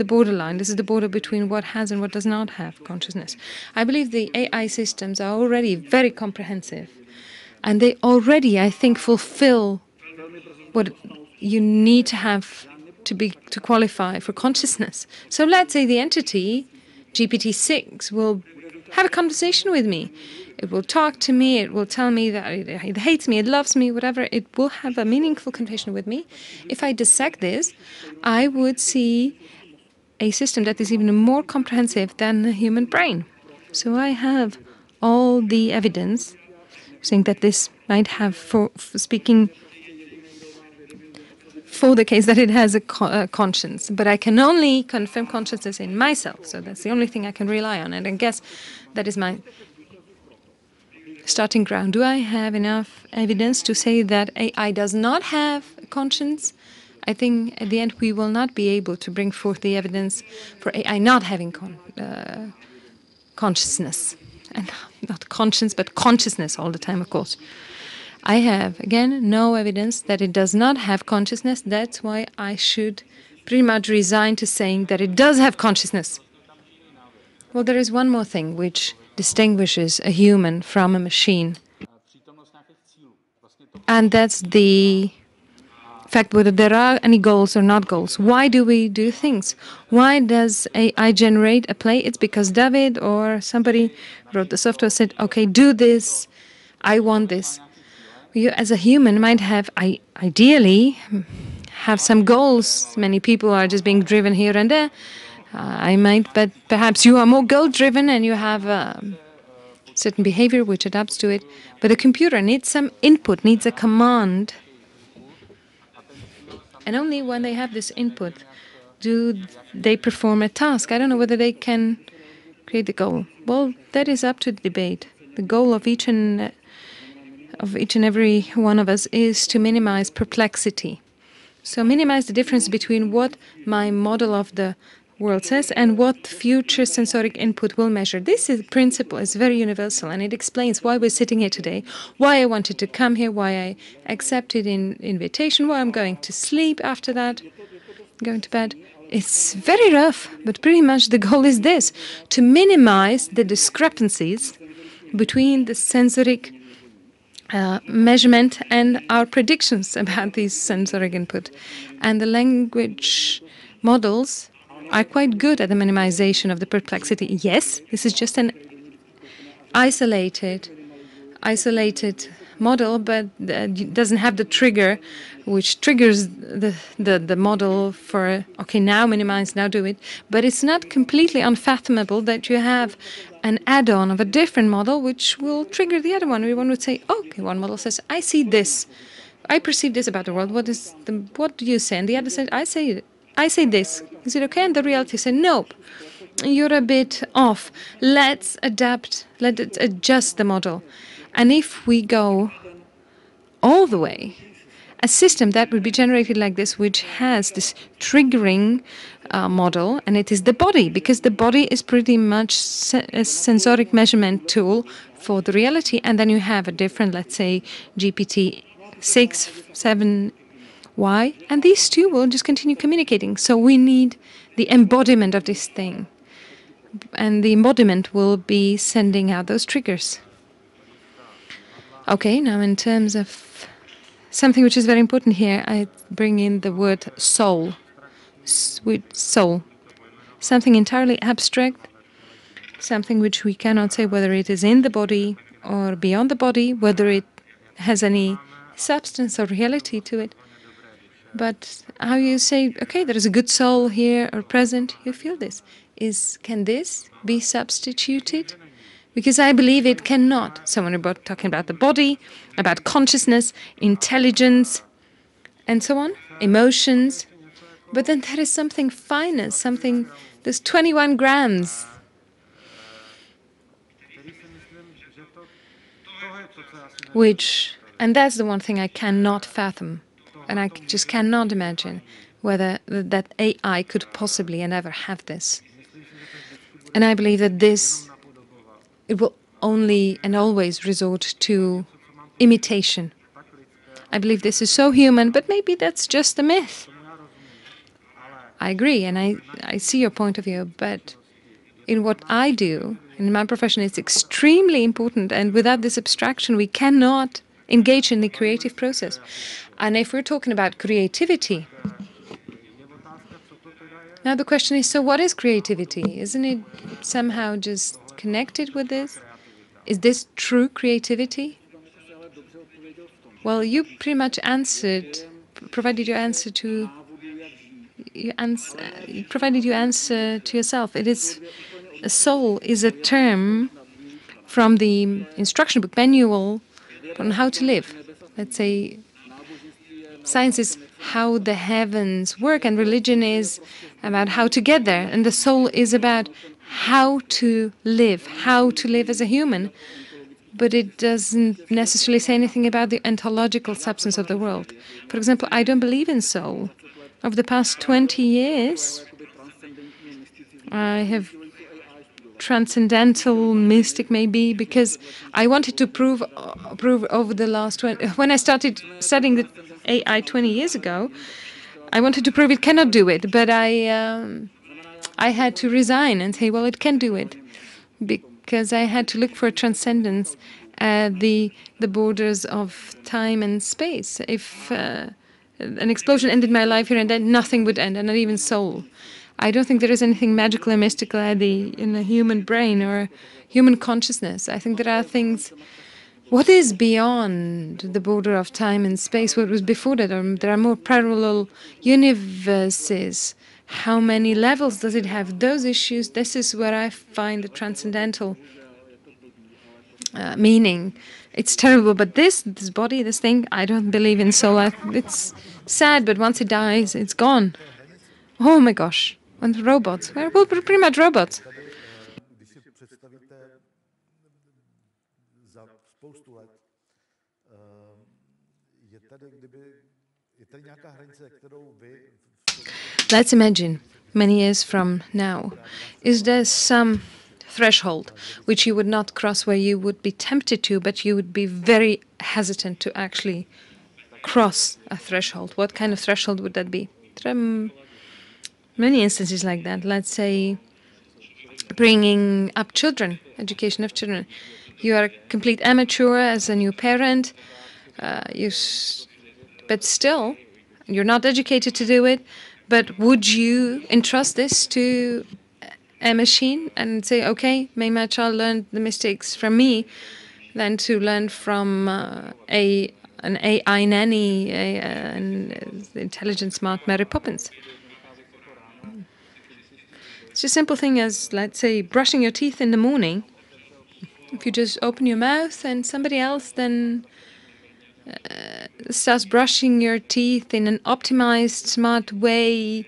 borderline. This is the border between what has and what does not have consciousness. I believe the AI systems are already very comprehensive, and they already, I think, fulfill what you need to have to qualify for consciousness. So let's say the entity, GPT-6, will have a conversation with me. It will talk to me, it will tell me that it hates me, it loves me, whatever. It will have a meaningful conversation with me. If I dissect this, I would see a system that is even more comprehensive than the human brain. So I have all the evidence saying that this might have, for speaking for the case that it has a conscience. But I can only confirm consciousness in myself. So that's the only thing I can rely on. And I guess that is my starting ground. Do I have enough evidence to say that AI does not have a conscience? I think at the end we will not be able to bring forth the evidence for AI not having consciousness. And not conscience, but consciousness all the time, of course. I have, again, no evidence that it does not have consciousness. That's why I should pretty much resign to saying that it does have consciousness. Well, there is one more thing which distinguishes a human from a machine. And that's the fact whether there are any goals or not goals. Why do we do things? Why does AI generate a play? It's because David or somebody wrote the software, said, okay, do this, I want this. You as a human might have, ideally, have some goals. Many people are just being driven here and there. I might, but perhaps you are more goal-driven and you have certain behavior which adapts to it. But a computer needs some input, needs a command. And only when they have this input do they perform a task. I don't know whether they can create the goal? Well, that is up to debate. The goal of each and every one of us is to minimize perplexity. So minimize the difference between what my model of the world says and what future sensoric input will measure. This principle is very universal, and it explains why we're sitting here today, why I wanted to come here, why I accepted an invitation, why I'm going to sleep after that, going to bed. It's very rough, but pretty much the goal is this, to minimize the discrepancies between the sensoric measurement and our predictions about these sensoric input. And the language models are quite good at the minimization of the perplexity. Yes, this is just an isolated model, but doesn't have the trigger which triggers the model for, okay, now minimize, now do it. But it's not completely unfathomable that you have an add-on of a different model which will trigger the other one. One would say, okay, one model says, I see this, I perceive this about the world. What do you say? And the other said, I say this. Is it okay? And the reality said, nope, you're a bit off. Let's adapt, let's adjust the model. And if we go all the way, a system that would be generated like this, which has this triggering model, and it is the body, because the body is pretty much a sensoric measurement tool for the reality. And then you have a different, let's say, GPT 6, 7, Y, and these two will just continue communicating. So we need the embodiment of this thing. And the embodiment will be sending out those triggers. Okay, now in terms of something which is very important here, I bring in the word soul. Soul. Something entirely abstract, something which we cannot say whether it is in the body or beyond the body, whether it has any substance or reality to it. But how you say, okay, there is a good soul here or present, you feel this. Can this be substituted? Because I believe it cannot. So when we're talking about the body, about consciousness, intelligence, and so on, emotions. But then there is something finer, there's 21 grams. And that's the one thing I cannot fathom. And I just cannot imagine whether that AI could possibly and ever have this. And I believe that it will only and always resort to imitation. I believe this is so human, but maybe that's just a myth. I agree, and I see your point of view, but in what I do, in my profession, it's extremely important, and without this abstraction, we cannot engage in the creative process. And if we're talking about creativity, now the question is, so what is creativity? Isn't it somehow just connected with this? Is this true creativity? Well, you pretty much provided your answer to yourself. It is, soul is a term from the instruction book manual on how to live. Let's say science is how the heavens work, and religion is about how to get there, and the soul is about how to live as a human. But it doesn't necessarily say anything about the ontological substance of the world. For example, I don't believe in soul. Over the past 20 years, I have transcendental mystic maybe, because I wanted to prove over the last when I started studying the AI 20 years ago, I wanted to prove it cannot do it, but I had to resign and say, well, it can do it, because I had to look for transcendence at the borders of time and space. If an explosion ended my life here and then, nothing would end, and not even soul. I don't think there is anything magical or mystical in the human brain or human consciousness. I think there are things. What is beyond the border of time and space? What was before that? There are more parallel universes. How many levels does it have? Those issues, this is where I find the transcendental meaning. It's terrible, but this body, this thing, I don't believe in soul. It's sad, but once it dies, it's gone. Oh my gosh. And robots. Well, pretty much robots. Let's imagine many years from now. Is there some threshold which you would not cross, where you would be tempted to, but you would be very hesitant to actually cross a threshold? What kind of threshold would that be? There are many instances like that. Let's say bringing up children, education of children. You are a complete amateur as a new parent, but still, you're not educated to do it. But would you entrust this to a machine and say, okay, may my child learn the mistakes from me than to learn from an AI nanny, an intelligent, smart Mary Poppins? It's a simple thing as, let's say, brushing your teeth in the morning. If you just open your mouth and somebody else then starts brushing your teeth in an optimized, smart way.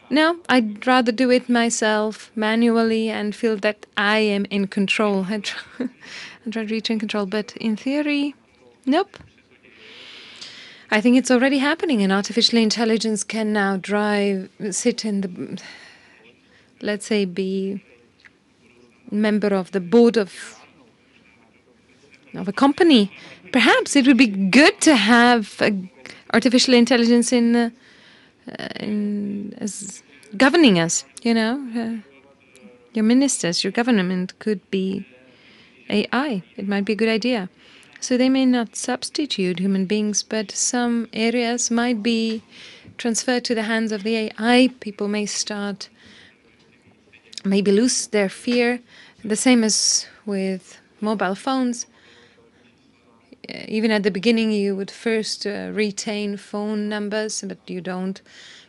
No, I'd rather do it myself manually and feel that I am in control. I try to retain control, but in theory, nope. I think it's already happening, and artificial intelligence can now sit in the, let's say, be member of the board of a company. Perhaps it would be good to have artificial intelligence as governing us. You know, your ministers, your government could be AI. It might be a good idea. So they may not substitute human beings, but some areas might be transferred to the hands of the AI. People may maybe lose their fear. The same as with mobile phones. Even at the beginning, you would first retain phone numbers, but you don't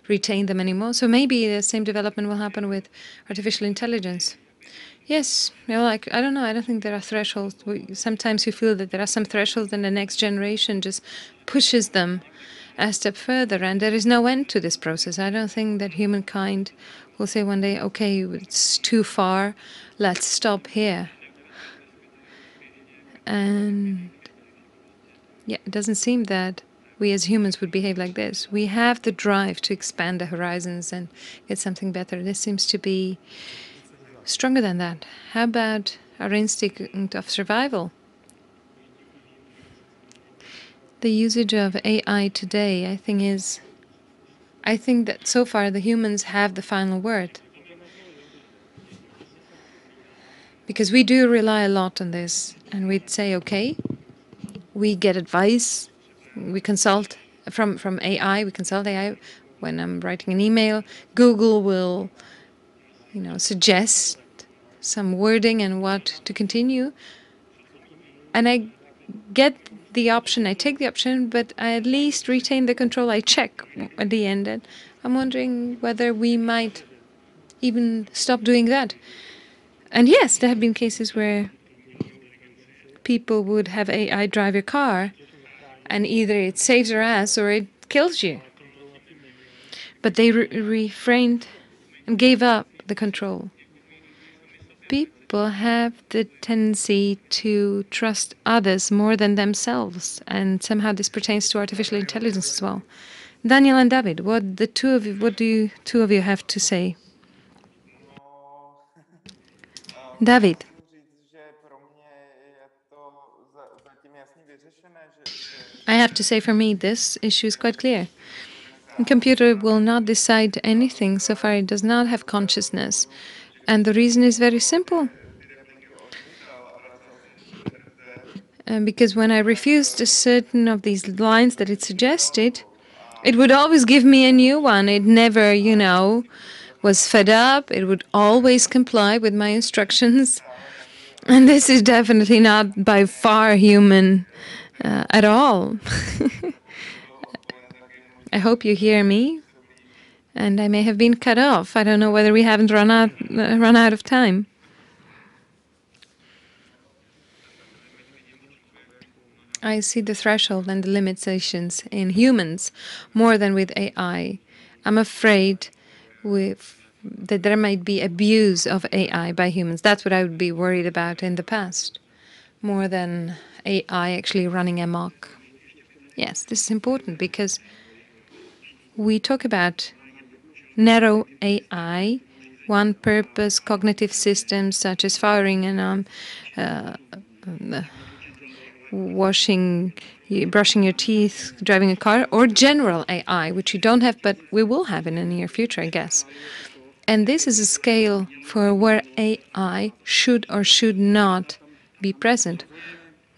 retain them anymore. So maybe the same development will happen with artificial intelligence. Yes, you know, like, I don't know. I don't think there are thresholds. Sometimes you feel that there are some thresholds and the next generation just pushes them a step further, and there is no end to this process. I don't think that humankind will say one day, okay, it's too far, let's stop here. And yeah, it doesn't seem that we as humans would behave like this. We have the drive to expand the horizons and get something better. This seems to be stronger than that. How about our instinct of survival? The usage of AI today, I think that so far the humans have the final word. Because we do rely a lot on this, and we'd say, okay, we get advice, we consult from AI, we consult AI when I'm writing an email. Google will, suggest some wording and what to continue. And I get the option, I take the option, but I at least retain the control. I check at the end. And I'm wondering whether we might even stop doing that. And yes, there have been cases where people would have AI drive your car, and either it saves your ass or it kills you. But they refrained and gave up the control. People have the tendency to trust others more than themselves, and somehow this pertains to artificial intelligence as well. Daniel and David, what do you two of you have to say? David. I have to say, for me, this issue is quite clear. A computer will not decide anything so far it does not have consciousness. And the reason is very simple. Because when I refused a certain of these lines that it suggested, it would always give me a new one. It never, was fed up. It would always comply with my instructions. And this is definitely not by far human at all. I hope you hear me. And I may have been cut off. I don't know whether we haven't run out of time. I see the threshold and the limitations in humans more than with AI. I'm afraid that there might be abuse of AI by humans. That's what I would be worried about in the past, more than AI actually running amok. Yes, this is important because we talk about narrow AI, one-purpose cognitive systems such as firing an brushing your teeth, driving a car, or general AI, which you don't have, but we will have in the near future, I guess. And this is a scale for where AI should or should not be present.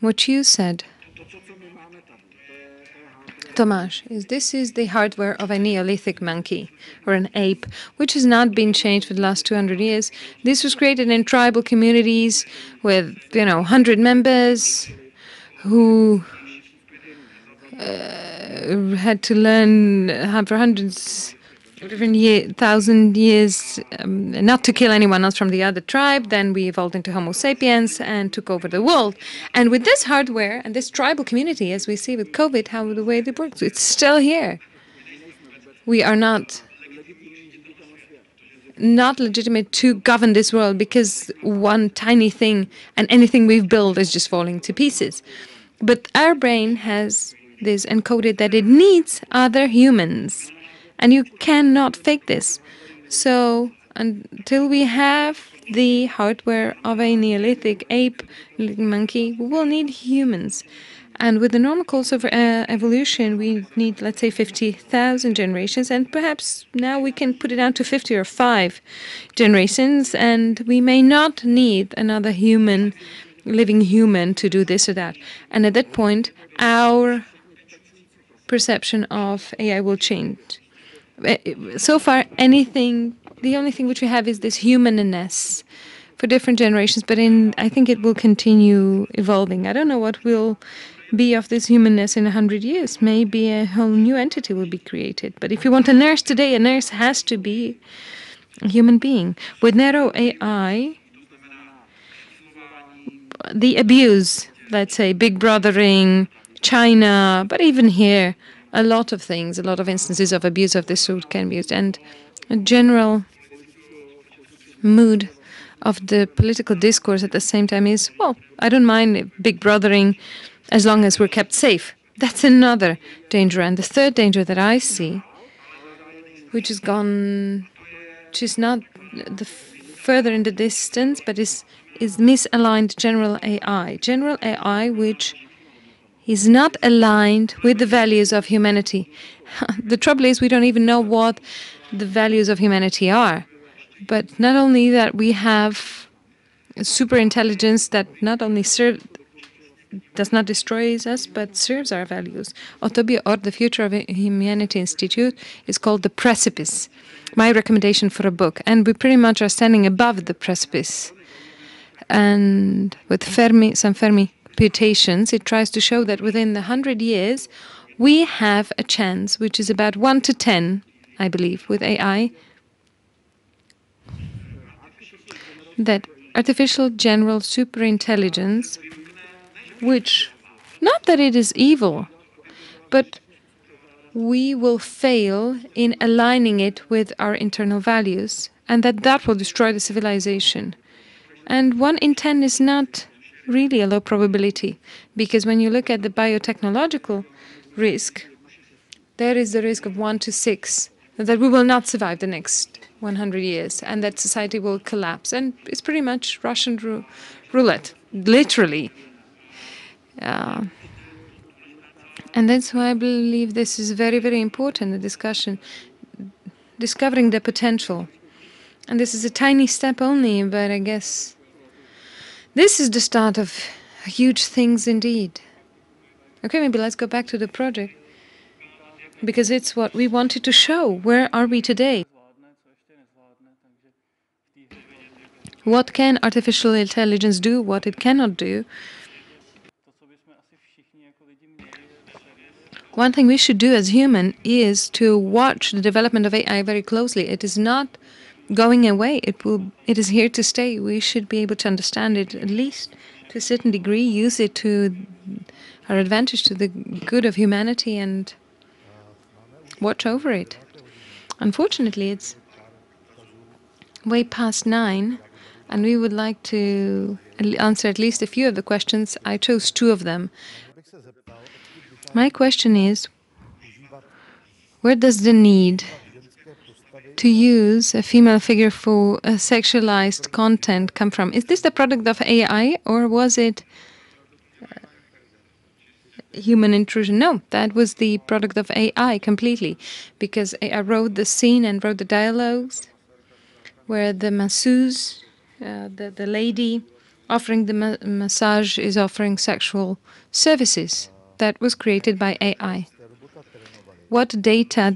What you said, Tomáš, is this is the hardware of a Neolithic monkey or an ape, which has not been changed for the last 200 years. This was created in tribal communities with, 100 members who had to learn for hundreds different thousand years not to kill anyone else from the other tribe. Then we evolved into Homo sapiens and took over the world. And with this hardware and this tribal community, as we see with COVID, how the way it works, it's still here. We are not legitimate to govern this world because one tiny thing and anything we've built is just falling to pieces. But our brain has this encoded that it needs other humans. And you cannot fake this. So until we have the hardware of a Neolithic ape, monkey, we will need humans. And with the normal course of evolution, we need, let's say, 50,000 generations. And perhaps now we can put it down to 50 or 5 generations. And we may not need another living human to do this or that. And at that point, our perception of AI will change. So far, the only thing which we have is this humanness for different generations, but I think it will continue evolving. I don't know what will be of this humanness in 100 years. Maybe a whole new entity will be created. But if you want a nurse today, a nurse has to be a human being. With narrow AI, the abuse, let's say, big brothering, China, but even here, a lot of things, a lot of instances of abuse of this sort can be used. And a general mood of the political discourse at the same time is, well, I don't mind big brothering as long as we're kept safe. That's another danger. And the third danger that I see, which is not further in the distance, but is misaligned general AI. General AI, which is not aligned with the values of humanity. The trouble is we don't even know what the values of humanity are. But not only that, we have super intelligence that not only does not destroy us, but serves our values. Otobie or the Future of Humanity Institute is called The Precipice, my recommendation for a book. And we pretty much are standing above the precipice. And with some Fermi computations, it tries to show that within the 100 years, we have a chance, which is about 1 to 10, I believe, with AI, that artificial general superintelligence, which, not that it is evil, but we will fail in aligning it with our internal values, and that will destroy the civilization. And 1 in 10 is not really a low probability, because when you look at the biotechnological risk, there is the risk of 1 to 6, that we will not survive the next 100 years, and that society will collapse. And it's pretty much Russian roulette, literally. And that's why I believe this is very, very important, the discussion, discovering the potential. And this is a tiny step only, but I guess this is the start of huge things indeed. Okay, maybe let's go back to the project, because it's what we wanted to show. Where are we today? What can artificial intelligence do, what it cannot do? One thing we should do as human is to watch the development of AI very closely. It is not going away. It is here to stay. We should be able to understand it, at least to a certain degree, use it to our advantage, to the good of humanity, and watch over it. Unfortunately, it's way past 9. and we would like to answer at least a few of the questions. I chose 2 of them. My question is, where does the need to use a female figure for a sexualized content come from? Is this the product of AI, or was it human intrusion? No, that was the product of AI completely, because AI wrote the scene and wrote the dialogues where the masseuse, the lady offering the massage, is offering sexual services. That was created by AI. What data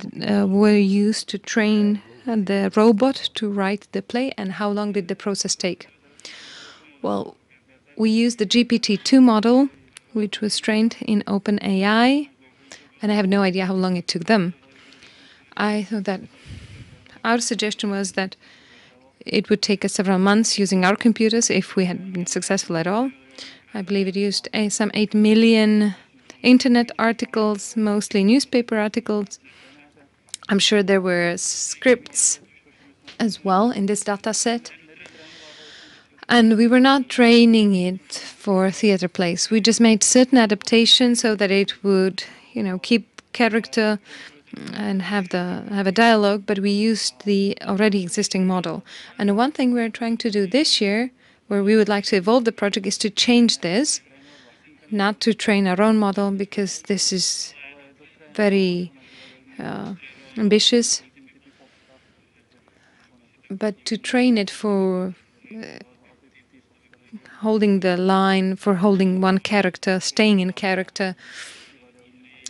were used to train the robot to write the play, and how long did the process take? Well, we used the GPT-2 model, which was trained in OpenAI, and I have no idea how long it took them. I thought that our suggestion was that it would take us several months using our computers if we had been successful at all. I believe it used some 8 million internet articles, mostly newspaper articles. I'm sure there were scripts as well in this data set. And we were not training it for theater plays. We just made certain adaptations so that it would, keep character and have a dialogue, but we used the already existing model. And the one thing we're trying to do this year, where we would like to evolve the project, is to change this, not to train our own model, because this is very ambitious, but to train it for holding the line, for holding one character, staying in character.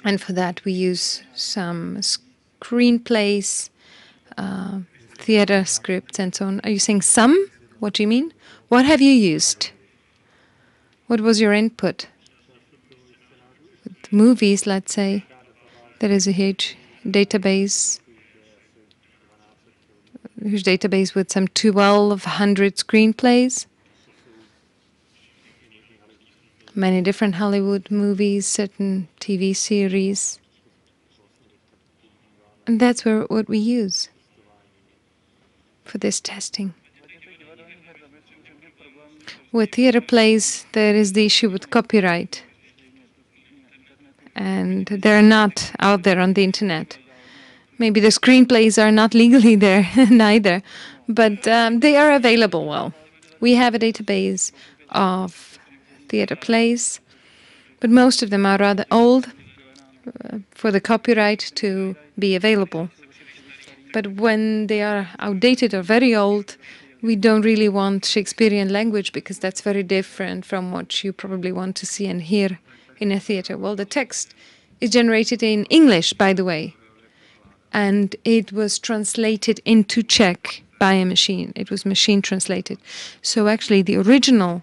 And for that we use some screenplays, theater scripts, and so on. Are you saying some? What do you mean? What have you used? What was your input? With movies, let's say, there is a huge database with some 1,200 screenplays. Many different Hollywood movies, certain TV series. And that's what we use for this testing. With theater plays, there is the issue with copyright. And they're not out there on the internet. Maybe the screenplays are not legally there neither, but they are available well. We have a database of theater plays, but most of them are rather old for the copyright to be available. But when they are outdated or very old, we don't really want Shakespearean language, because that's very different from what you probably want to see and hear in a theater. Well, the text is generated in English, by the way, and it was translated into Czech by a machine. It was machine translated. So actually the original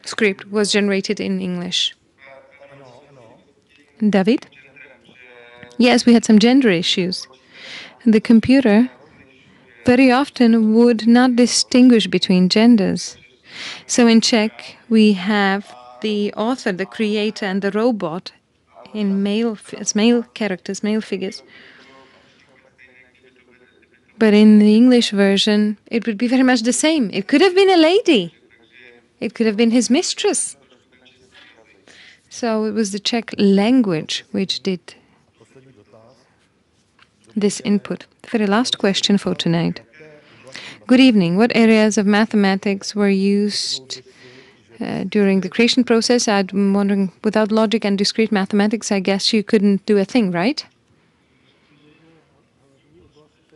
script was generated in English. David? Yes, we had some gender issues. The computer very often would not distinguish between genders. So in Czech, we have the author, the creator, and the robot in as male characters, male figures. But in the English version, it would be very much the same. It could have been a lady. It could have been his mistress. So it was the Czech language which did this input. The very last question for tonight. Good evening. What areas of mathematics were used during the creation process? I'm wondering, without logic and discrete mathematics, I guess you couldn't do a thing, right?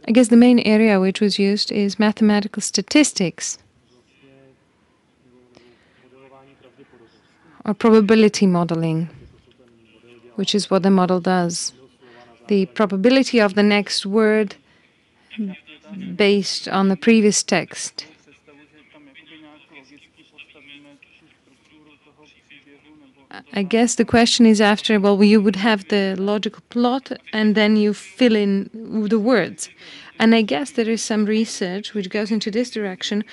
I guess the main area which was used is mathematical statistics, or probability modeling, which is what the model does. The probability of the next word based on the previous text. I guess the question is after, well, you would have the logical plot and then you fill in the words. And I guess there is some research which goes into this direction.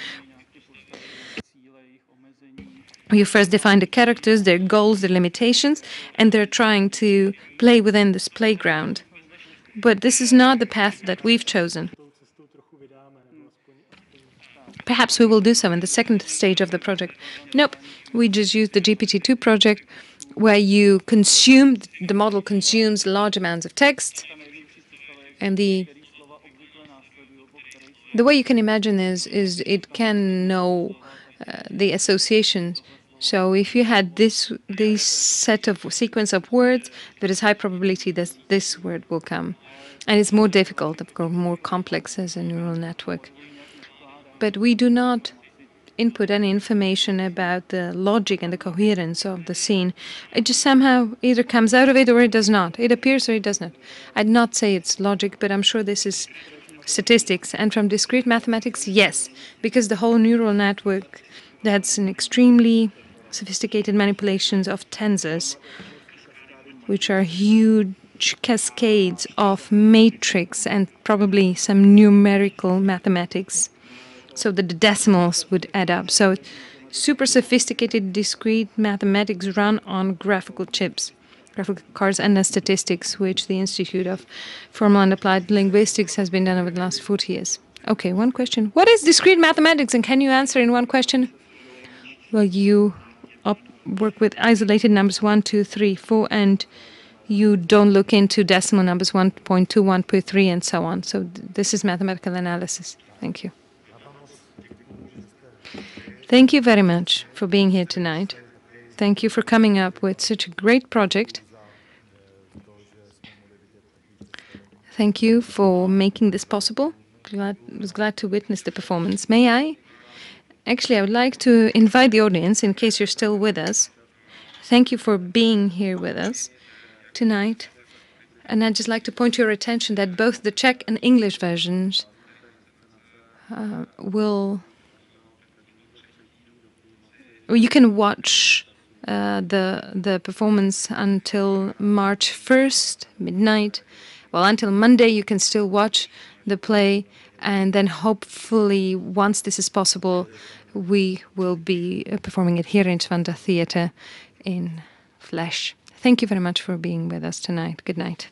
You first define the characters, their goals, their limitations, and they're trying to play within this playground. But this is not the path that we've chosen. Perhaps we will do so in the second stage of the project. Nope, we just use the GPT-2 project where you consume, the model consumes large amounts of text, and the way you can imagine is it can know the associations. So if you had this set of sequence of words, there is high probability that this word will come. And it's more difficult, of course, more complex as a neural network. But we do not input any information about the logic and the coherence of the scene. It just somehow either comes out of it or it does not. It appears or it does not. I'd not say it's logic, but I'm sure this is statistics. And from discrete mathematics, yes, because the whole neural network, that's an extremely sophisticated manipulations of tensors, which are huge cascades of matrix and probably some numerical mathematics, so that the decimals would add up. So super sophisticated discrete mathematics run on graphical chips, graphical cards, and the statistics, which the Institute of Formal and Applied Linguistics has been done over the last 40 years. Okay, one question. What is discrete mathematics, and can you answer in one question? Well, you work with isolated numbers 1, 2, 3, 4, and you don't look into decimal numbers 1.2, 1.3, and so on. So this is mathematical analysis. Thank you. Thank you very much for being here tonight. Thank you for coming up with such a great project. Thank you for making this possible. I was glad to witness the performance. May I? Actually, I would like to invite the audience, in case you're still with us. Thank you for being here with us tonight. And I'd just like to point your attention that both the Czech and English versions you can watch the performance until March 1st, midnight. Well, until Monday, you can still watch the play. And then hopefully, once this is possible, we will be performing it here in Švanda Theatre in flesh. Thank you very much for being with us tonight. Good night.